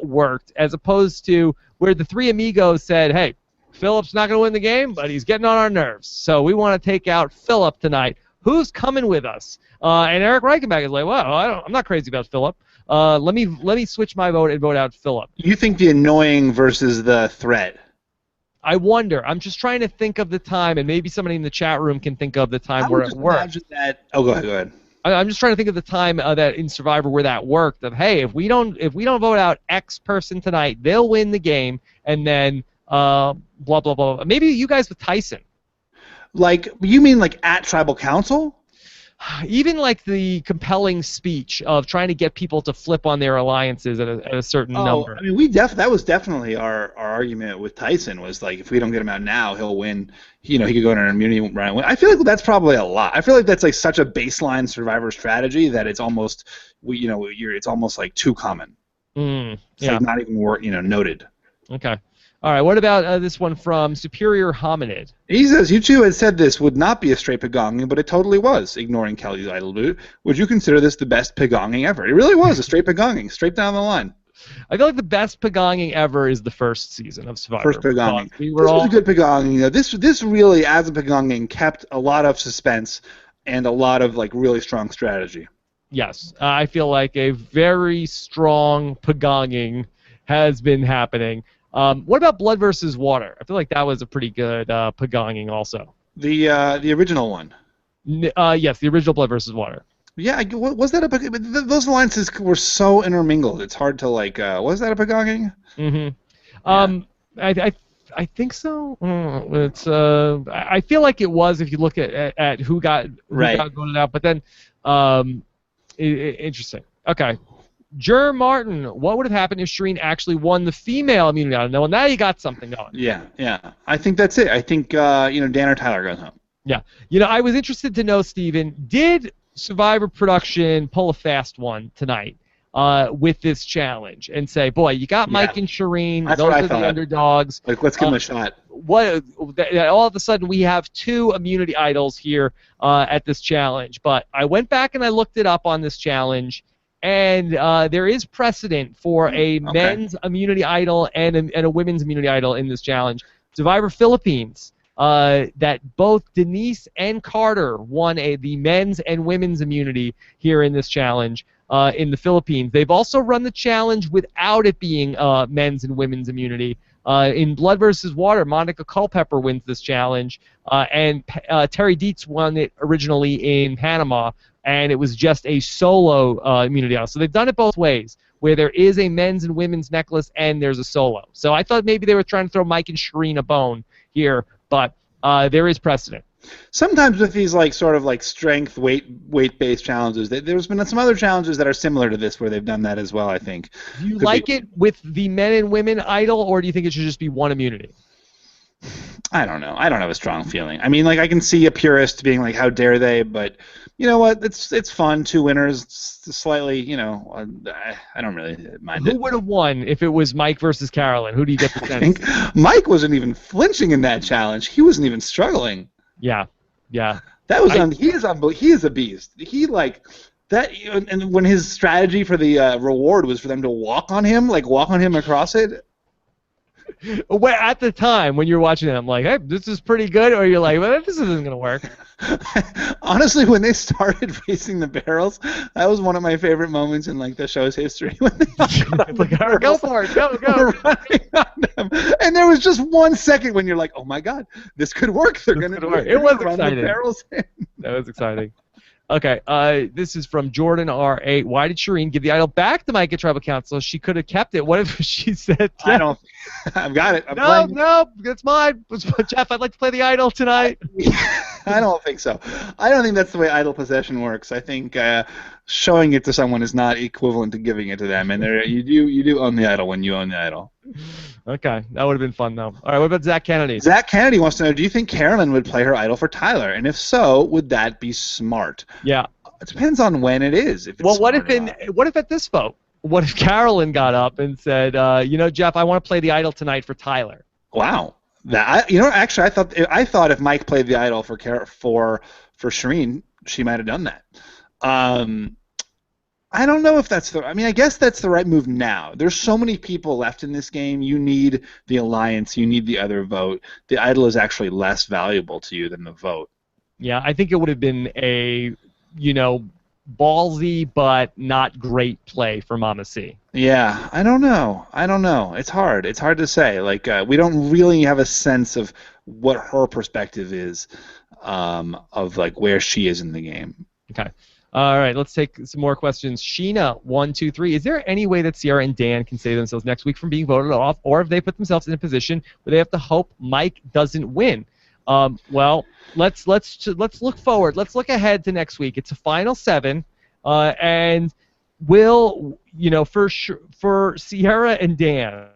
worked as opposed to where the three amigos said, hey, Philip's not going to win the game, but he's getting on our nerves. So we want to take out Philip tonight. Who's coming with us? And Eric Reichenbach is like, well, I'm not crazy about Philip. Let me switch my vote and vote out Philip. You think the annoying versus the threat? I wonder. I'm just trying to think of the time, and maybe somebody in the chat room can think of the time where it worked. Imagine that. Oh, go ahead. I'm just trying to think of the time that in Survivor where that worked. Of hey, if we don't vote out X person tonight, they'll win the game, and then blah blah blah. Maybe you guys with Tyson. Like you mean like at Tribal Council? Even like the compelling speech of trying to get people to flip on their alliances at a certain number. I mean, that was definitely our argument with Tyson was like if we don't get him out now, he'll win. He could go on an immunity run and win. I feel like that's probably a lot. I feel like that's like such a baseline Survivor strategy that it's almost it's almost like too common. It's like not even noted. Okay. All right, what about this one from Superior Hominid? He says, you two had said this would not be a straight pagonging, but it totally was, ignoring Kelly's idle boot. Would you consider this the best pagonging ever? It really was a straight pagonging, straight down the line. I feel like the best pagonging ever is the first season of Survivor. First pagonging. This was a good pagonging. This really, as a pagonging, kept a lot of suspense and a lot of like really strong strategy. Yes, I feel like a very strong pagonging has been happening. What about Blood versus Water? I feel like that was a pretty good pagonging also. The original one. Yes, the original Blood versus Water. Yeah, was that those alliances were so intermingled. It's hard to like. Was that a pagonging? Mm-hmm. Yeah. I think so. It's I feel like it was if you look at who got voted out. But then, interesting. Okay. Jer Martin, what would have happened if Shireen actually won the female immunity idol? Well, now you got something going. Yeah. I think that's it. I think Dan or Tyler goes home. Yeah. I was interested to know, Stephen, did Survivor Production pull a fast one tonight with this challenge and say, boy, you got Mike and Shireen. That's those what I are thought. The underdogs. Like, let's give them a shot. All of a sudden we have two immunity idols here at this challenge. But I went back and I looked it up on this challenge. And there is precedent for a men's immunity idol and a women's immunity idol in this challenge. Survivor Philippines, that both Denise and Carter won the men's and women's immunity here in this challenge in the Philippines. They've also run the challenge without it being men's and women's immunity. In Blood versus Water, Monica Culpepper wins this challenge, and Terry Dietz won it originally in Panama. And it was just a solo immunity idol. So they've done it both ways, where there is a men's and women's necklace and there's a solo. So I thought maybe they were trying to throw Mike and Shireen a bone here, but there is precedent. Sometimes with these sort of strength, weight-based challenges, there's been some other challenges that are similar to this where they've done that as well, I think. Do you like it with the men and women idol, or do you think it should just be one immunity? I don't know. I don't have a strong feeling. I mean, I can see a purist being like, how dare they, but you know what? It's fun. Two winners, slightly, I don't really mind it. Who would have won if it was Mike versus Carolyn? Who do you get the sense? I think Mike wasn't even flinching in that challenge. He wasn't even struggling. Yeah. That was he is a beast. He That and when his strategy for the reward was for them to walk on him across it. Well, at the time when you're watching it, I'm like, hey, this is pretty good, or you're like, well, this isn't gonna work. Honestly, when they started racing the barrels, that was one of my favorite moments in like the show's history. When they like, all right, go for it, go. Running on them. And there was just 1 second when you're like, oh my god, this could work. They're gonna work. It was run exciting. The barrels in. That was exciting. Okay, this is from Jordan R8. Why did Shireen give the idol back to Mike at Tribal Council? She could have kept it. What if she said, I don't. I've got it. No, that's mine. Jeff, I'd like to play the idol tonight. I don't think so. I don't think that's the way idol possession works. I think showing it to someone is not equivalent to giving it to them, and you do own the idol when you own the idol. Okay, that would have been fun, though. All right, what about Zach Kennedy? Zach Kennedy wants to know, do you think Carolyn would play her idol for Tyler? And if so, would that be smart? Yeah. It depends on when it is. If it's what if at this vote? What if Carolyn got up and said, Jeff, I want to play the idol tonight for Tyler? Wow. Actually, I thought if Mike played the idol for Shireen, she might have done that. I don't know if that's I guess that's the right move now. There's so many people left in this game. You need the alliance. You need the other vote. The idol is actually less valuable to you than the vote. Yeah, I think it would have been a, ballsy but not great play for Mama C. Yeah, I don't know. It's hard. It's hard to say. Like, we don't really have a sense of what her perspective is of, like, where she is in the game. Okay. All right, let's take some more questions. Sheena, 1, 2, 3. Is there any way that Sierra and Dan can save themselves next week from being voted off, or if they put themselves in a position where they have to hope Mike doesn't win? Well, let's look forward. Let's look ahead to next week. It's a final 7, and for Sierra and Dan,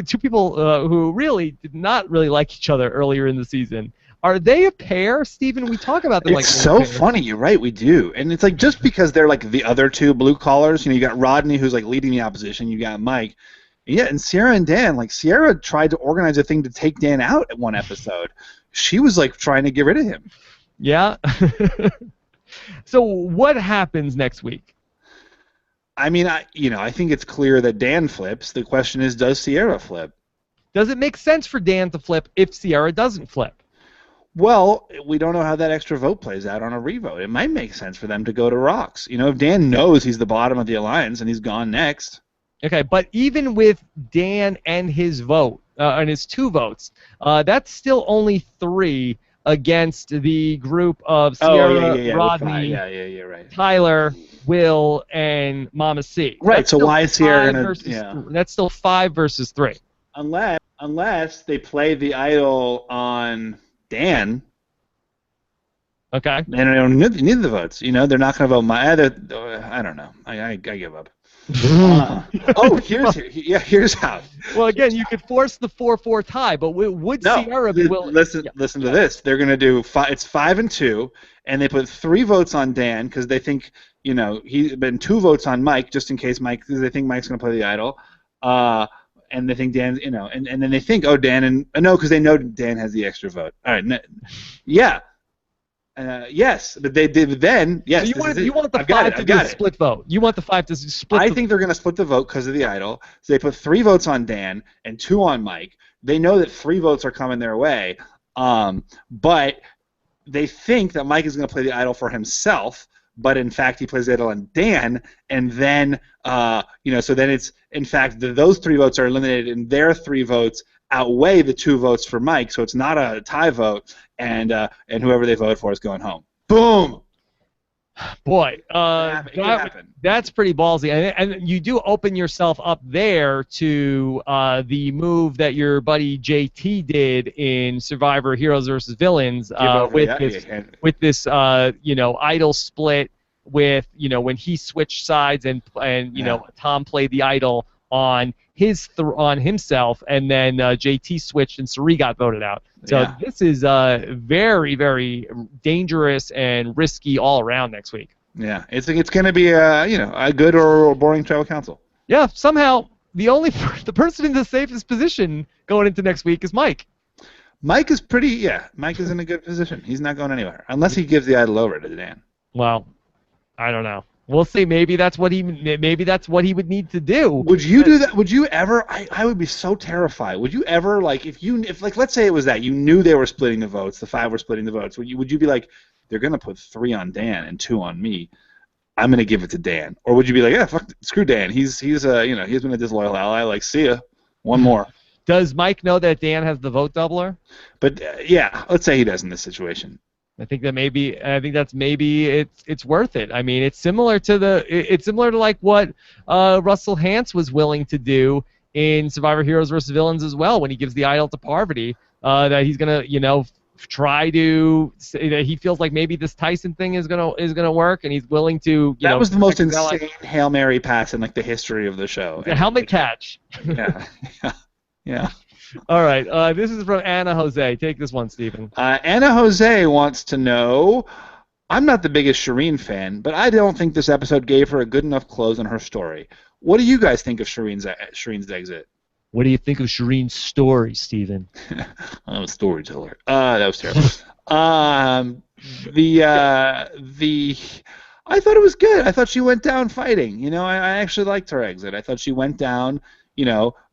two people who really did not really like each other earlier in the season. Are they a pair, Stephen? We talk about them like it's so funny. You're right. We do, and it's like just because they're like the other two blue collars. You got Rodney who's like leading the opposition. You got Mike. Yeah, and Sierra and Dan. Like Sierra tried to organize a thing to take Dan out at one episode. She was like trying to get rid of him. Yeah. So what happens next week? I mean, I think it's clear that Dan flips. The question is, does Sierra flip? Does it make sense for Dan to flip if Sierra doesn't flip? Well, we don't know how that extra vote plays out on a revote. It might make sense for them to go to Rocks. If Dan knows he's the bottom of the alliance and he's gone next. Okay, but even with Dan and his vote, and his 2 votes, that's still only 3 against the group of Sierra, Rodney, right. Tyler, Will, and Mama C. Right, That's so why is Sierra going to... That's still 5 versus 3. Unless they play the idol on Dan. Okay. They don't need the votes. They're not going to vote I don't know. I give up. Here's how. Well, again, you could force the 4-4 tie, but would Sierra be willing? Listen to this. They're going to do it's 5 and 2, and they put 3 votes on Dan because they think he's been 2 votes on Mike just in case they think Mike's going to play the idol. And they think Dan, and then they think, Dan because they know Dan has the extra vote. All right, yeah. Yes, but they did then. Yes, so you want the 5 to do a split vote. You want the 5 to split. I think they're going to split the vote because of the idol. So they put 3 votes on Dan and 2 on Mike. They know that 3 votes are coming their way, but they think that Mike is going to play the idol for himself. But in fact, he plays the idol on Dan, and then so then it's in fact those 3 votes are eliminated, and their 3 votes outweigh the 2 votes for Mike, so it's not a tie vote, and whoever they vote for is going home. Boom. Boy, that's pretty ballsy, and you do open yourself up there to the move that your buddy JT did in Survivor Heroes versus Villains with this idol split with when he switched sides and Tom played the idol on himself, and then JT switched and Sari got voted out. So this is very, very dangerous and risky all around next week. Yeah, it's going to be a good or boring tribal council. Yeah, somehow the person in the safest position going into next week is Mike. Mike is Mike is in a good position. He's not going anywhere unless he gives the idol over to Dan. Well, I don't know. We'll see. Maybe that's what he would need to do. Would you do that? Would you ever? I would be so terrified. Would you ever, like, if like, let's say it was that you knew they were splitting the votes, the 5 were splitting the votes. Would you be like, they're gonna put 3 on Dan and 2 on me, I'm gonna give it to Dan? Or would you be like, yeah, fuck, screw Dan. He's he's been a disloyal ally. Like, see ya, one more. Does Mike know that Dan has the vote doubler? But yeah, let's say he does in this situation. I think maybe it's worth it. I mean, it's similar to like what Russell Hantz was willing to do in Survivor Heroes vs. Villains as well, when he gives the idol to Parvati, that he's gonna try to that he feels like maybe this Tyson thing is gonna work, and he's willing to. That was the most insane Hail Mary pass in like the history of the show. The helmet catch. Yeah. All right. This is from Anna Jose. Take this one, Stephen. Anna Jose wants to know, I'm not the biggest Shireen fan, but I don't think this episode gave her a good enough close on her story. What do you guys think of Shireen's exit? What do you think of Shireen's story, Stephen? I'm a storyteller. That was terrible. I thought it was good. I thought she went down fighting. I actually liked her exit. I thought she went down,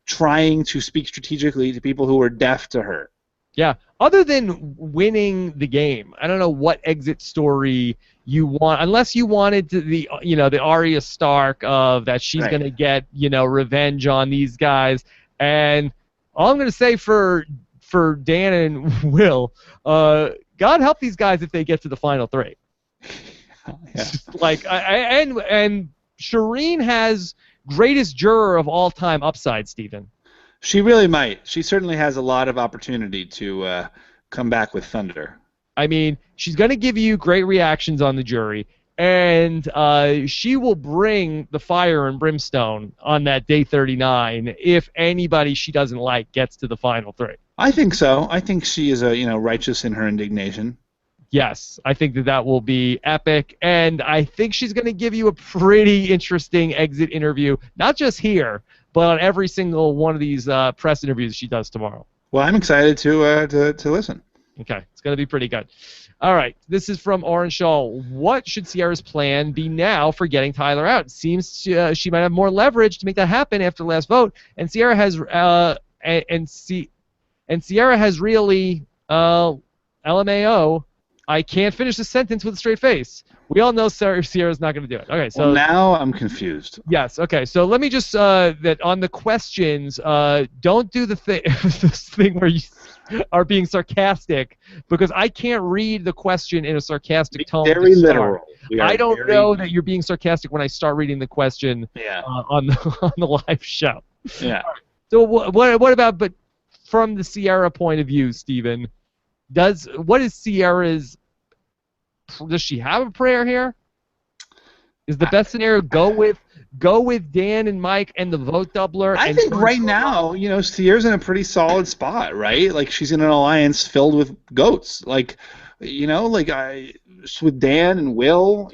trying to speak strategically to people who were deaf to her. Yeah. Other than winning the game, I don't know what exit story you want, unless you wanted to the Arya Stark of that she's going to get, revenge on these guys. And all I'm going to say for Dan and Will, God help these guys if they get to the final 3. Yeah. And Shireen has greatest juror of all time upside, Stephen. She really might. She certainly has a lot of opportunity to come back with thunder. I mean, she's going to give you great reactions on the jury, and she will bring the fire and brimstone on that day 39 if anybody she doesn't like gets to the final 3. I think so. I think she is righteous in her indignation. Yes, I think that will be epic, and I think she's going to give you a pretty interesting exit interview, not just here, but on every single one of these press interviews she does tomorrow. Well, I'm excited to listen. Okay, it's going to be pretty good. All right, this is from Orange Shaw. What should Sierra's plan be now for getting Tyler out? It seems she might have more leverage to make that happen after the last vote, and Sierra has Sierra has really LMAO. I can't finish the sentence with a straight face. We all know Sierra's not going to do it. Okay, so well, now I'm confused. Yes. Okay. So let me just that on the questions, don't do the thing this thing where you are being sarcastic, because I can't read the question in a sarcastic tone. Very literal. I don't know that you're being sarcastic when I start reading the question on the live show. Yeah. Right. So what about, but from the Sierra point of view, Stephen? What is Sierra's? Does she have a prayer here? Is the best scenario go with Dan and Mike and the vote doubler? I think right now, Sierra's in a pretty solid spot, right? Like, she's in an alliance filled with goats. Like, with Dan and Will,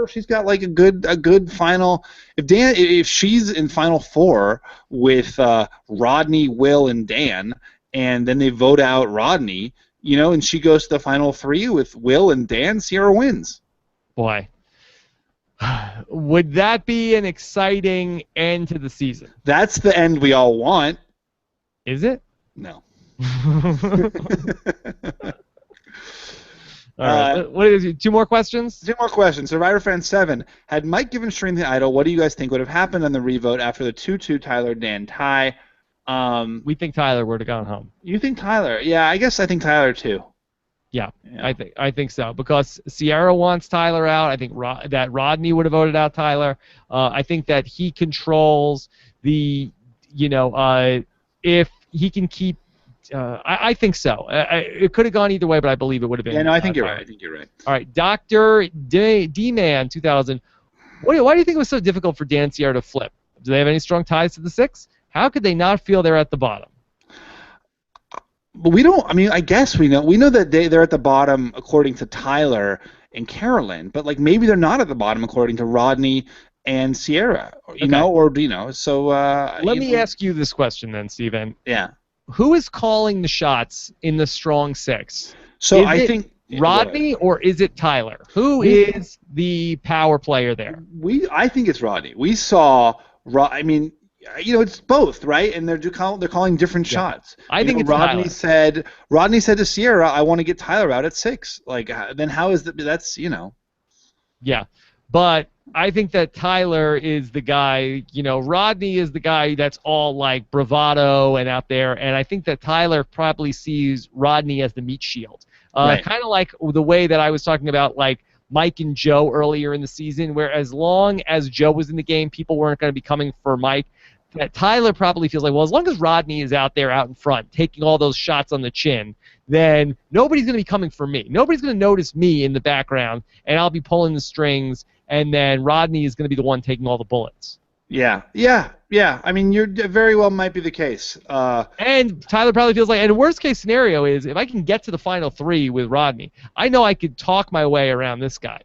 she's got like a good final. If she's in final 4 with Rodney, Will, and Dan, and then they vote out Rodney, and she goes to the final 3 with Will and Dan, Sierra wins. Boy. Would that be an exciting end to the season? That's the end we all want. Is it? No. All right. What is it? 2 more questions? 2 more questions. Survivor Fan 7. Had Mike given Shireen the idol, what do you guys think would have happened on the revote after the 2-2 Tyler-Dan tie? We think Tyler would have gone home. You think Tyler? Yeah, I guess I think Tyler too. Yeah. I think so, because Sierra wants Tyler out. I think that Rodney would have voted out Tyler. I think that he controls the, if he can keep. I think so. It could have gone either way, but I believe it would have been. Yeah, no, I think you're right. I think you're right. All right, Dr. D-Man 2000. Why do you think it was so difficult for Dan and Sierra to flip? Do they have any strong ties to the 6? How could they not feel they're at the bottom? But we don't. I mean, I guess we know. We know that they're at the bottom according to Tyler and Carolyn, but like maybe they're not at the bottom according to Rodney and Sierra. So let me ask you this question then, Stephen. Yeah. Who is calling the shots in the strong 6? So I think Rodney or is it Tyler? Who is the power player there? I think it's Rodney. We saw. I mean, it's both, right? And they're calling different shots. I think it's Rodney Tyler. Rodney said to Sierra, "I want to get Tyler out at 6." Like, then how is that's Yeah, but I think that Tyler is the guy. Rodney is the guy that's all like bravado and out there, and I think that Tyler probably sees Rodney as the meat shield. Right. Kind of like the way that I was talking about, like Mike and Joe earlier in the season, where as long as Joe was in the game, people weren't going to be coming for Mike. That Tyler probably feels like, well, as long as Rodney is out there, out in front, taking all those shots on the chin, then nobody's going to be coming for me. Nobody's going to notice me in the background, and I'll be pulling the strings, and then Rodney is going to be the one taking all the bullets. Yeah. I mean, you're very well might be the case. And Tyler probably feels like, and the worst case scenario is if I can get to the final 3 with Rodney, I know I could talk my way around this guy.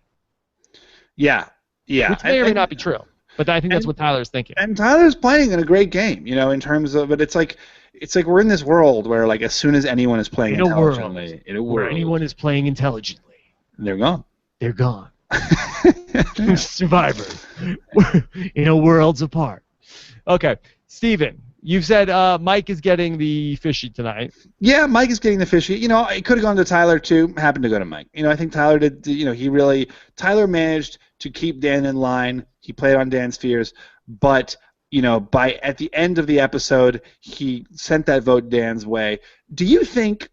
Yeah. Which may or may not be true, but I think that's what Tyler's thinking. And Tyler's playing in a great game, in terms of, but it's like we're in this world where, like, as soon as anyone is playing intelligently, where anyone is playing intelligently, they're gone. They're gone. Survivors in a worlds apart. Okay, Stephen, you've said Mike is getting the fishy tonight. Yeah, Mike is getting the fishy. It could have gone to Tyler too. Happened to go to Mike. I think Tyler did. Tyler managed to keep Dan in line. He played on Dan's fears, but at the end of the episode, he sent that vote Dan's way. Do you think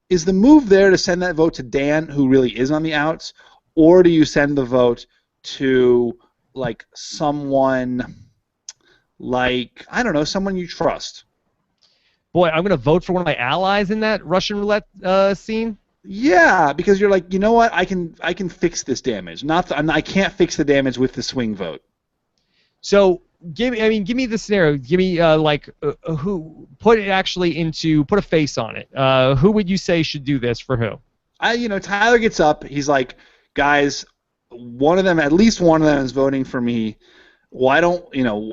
is the move there to send that vote to Dan, who really is on the outs? Or do you send the vote to, like, someone like, I don't know, someone you trust? Boy, I'm going to vote for one of my allies in that Russian roulette scene. Yeah, because you're like, you know what? I can fix this damage. I can't fix the damage with the swing vote. So give me the scenario. Give me who put a face on it. Who would you say should do this for who? Tyler gets up. He's like, guys, at least one of them is voting for me. Why don't,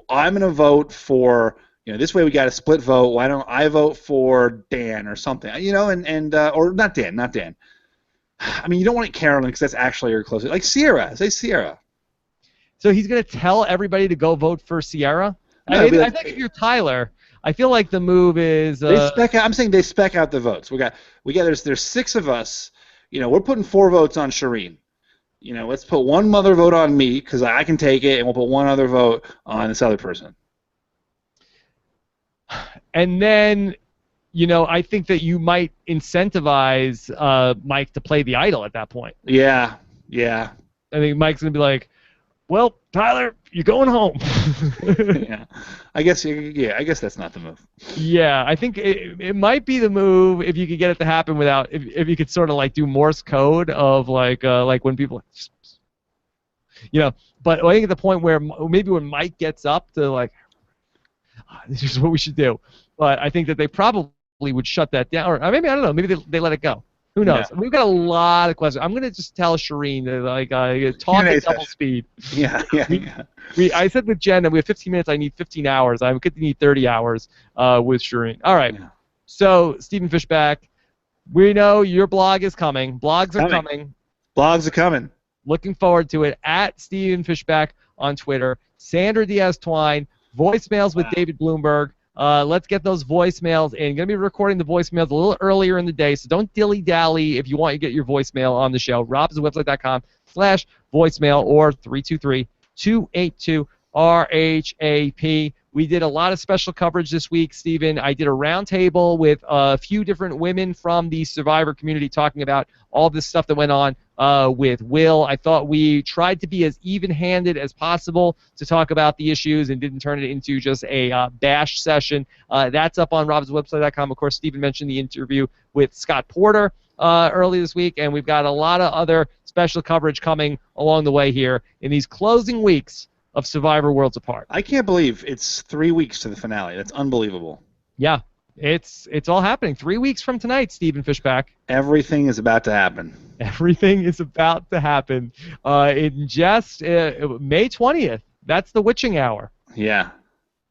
I'm going to vote for, this way we got a split vote. Why don't I vote for Dan or something, or not Dan. I mean, you don't want Carolyn because that's actually your closest. Like Sierra. Say Sierra. So he's going to tell everybody to go vote for Sierra? No, I think if you're Tyler, I feel like the move is... I'm saying they spec out the votes. There's 6 of us. We're putting 4 votes on Shireen. Let's put one mother vote on me because I can take it, and we'll put one other vote on this other person. And then, I think that you might incentivize Mike to play the idol at that point. Yeah. I think Mike's going to be like, well, Tyler, you're going home. Yeah. I guess that's not the move. Yeah, I think it might be the move if you could get it to happen without if you could sort of like do Morse code of like when people but I think at the point where maybe when Mike gets up to like this is what we should do. But I think that they probably would shut that down or maybe I don't know, maybe they let it go. Who knows? Yeah. We've got a lot of questions. I'm going to just tell Shireen to talk at double speed. Yeah. I said with Jen that we have 15 minutes. I need 15 hours. I could need 30 hours with Shireen. All right. Yeah. So, Stephen Fishbach, we know your blog is coming. Blogs are coming. Blogs are coming. Looking forward to it. At Stephen Fishbach on Twitter. Sandra Diaz-Twine. Voicemails with David Bloomberg. Let's get those voicemails in. Going to be recording the voicemails a little earlier in the day, so don't dilly-dally if you want to get your voicemail on the show. robswebsite.com/voicemail or 323-282-RHAP. We did a lot of special coverage this week, Stephen. I did a roundtable with a few different women from the Survivor community talking about all this stuff that went on with Will. I thought we tried to be as even-handed as possible to talk about the issues and didn't turn it into just a bash session. That's up on robswebsite.com. Of course, Stephen mentioned the interview with Scott Porter early this week, and we've got a lot of other special coverage coming along the way here in these closing weeks of Survivor Worlds Apart. I can't believe it's 3 weeks to the finale. That's unbelievable. Yeah, it's all happening. 3 weeks from tonight, Stephen Fishbach. Everything is about to happen. Everything is about to happen. In just May 20th. That's the witching hour. Yeah.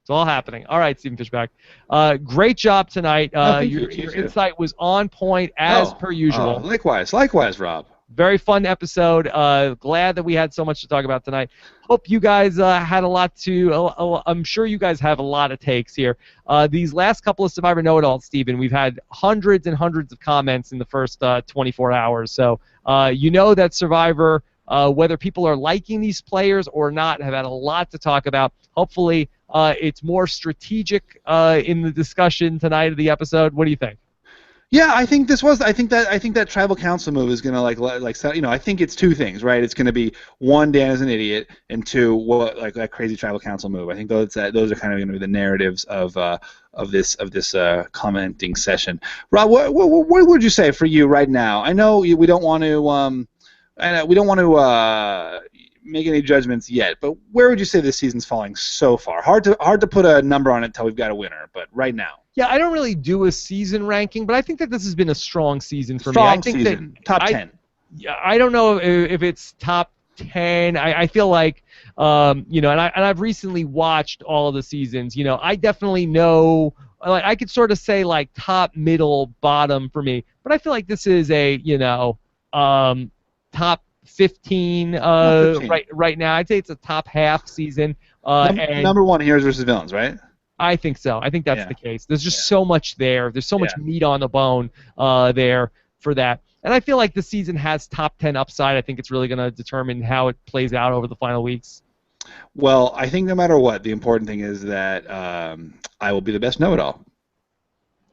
It's all happening. All right, Stephen Fishbach. Great job tonight. Your insight was on point as per usual. Likewise, Rob. Very fun episode. Glad that we had so much to talk about tonight. Hope you guys had a lot to. I'm sure you guys have a lot of takes here. These last couple of Survivor Know-It-Alls, Stephen, we've had hundreds and hundreds of comments in the first 24 hours. So you know that Survivor, whether people are liking these players or not, have had a lot to talk about. Hopefully, it's more strategic in the discussion tonight of the episode. What do you think? Yeah, I think that tribal council move is gonna I think it's two things, right? It's gonna be one, Dan is an idiot, and two, that crazy tribal council move. I think those are kind of gonna be the narratives of this commenting session. Rob, what would you say for you right now? I know we don't want to make any judgments yet, but where would you say this season's falling so far? Hard to put a number on it until we've got a winner, but right now. Yeah, I don't really do a season ranking, but I think that this has been a strong season for me. I think season. Top 10. Yeah, I don't know if it's top 10. I feel like, and I've recently watched all of the seasons. I definitely know, I could sort of say like top, middle, bottom for me, but I feel like this is a, top 15, 15. Right now. I'd say it's a top half season. Number one, heroes versus villains, right? I think so. I think that's the case. There's just so much there. There's so much meat on the bone there for that. And I feel like the season has top 10 upside. I think it's really going to determine how it plays out over the final weeks. Well, I think no matter what, the important thing is that I will be the best know-it-all.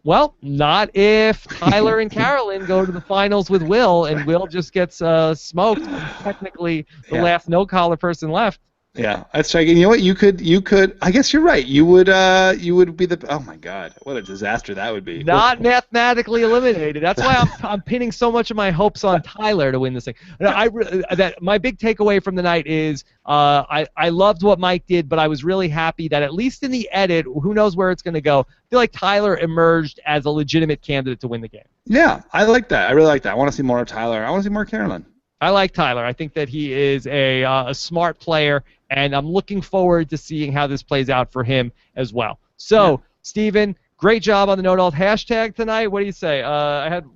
Well, not if Tyler and Carolyn go to the finals with Will, and Will just gets smoked. Technically, the last no-collar person left. Yeah, that's right. You know what? You could. I guess you're right. You would be the. Oh my God, what a disaster that would be. Not mathematically eliminated. That's why I'm pinning so much of my hopes on Tyler to win this thing. My big takeaway from the night is I loved what Mike did, but I was really happy that at least in the edit, who knows where it's going to go. I feel like Tyler emerged as a legitimate candidate to win the game. Yeah, I like that. I really like that. I want to see more of Tyler. I want to see more of Carolyn. I like Tyler. I think that he is a smart player, and I'm looking forward to seeing how this plays out for him as well. So, Stephen, great job on the Know-It-All hashtag tonight. What do you say?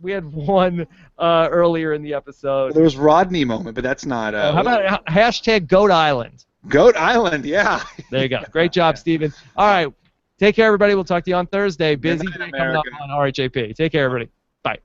We had one earlier in the episode. Well, there was Rodney moment, but that's not. How about hashtag Goat Island? Goat Island, yeah. There you go. Great job, Stephen. All right. Take care, everybody. We'll talk to you on Thursday. Busy day coming up on RHAP. Take care, everybody. Bye.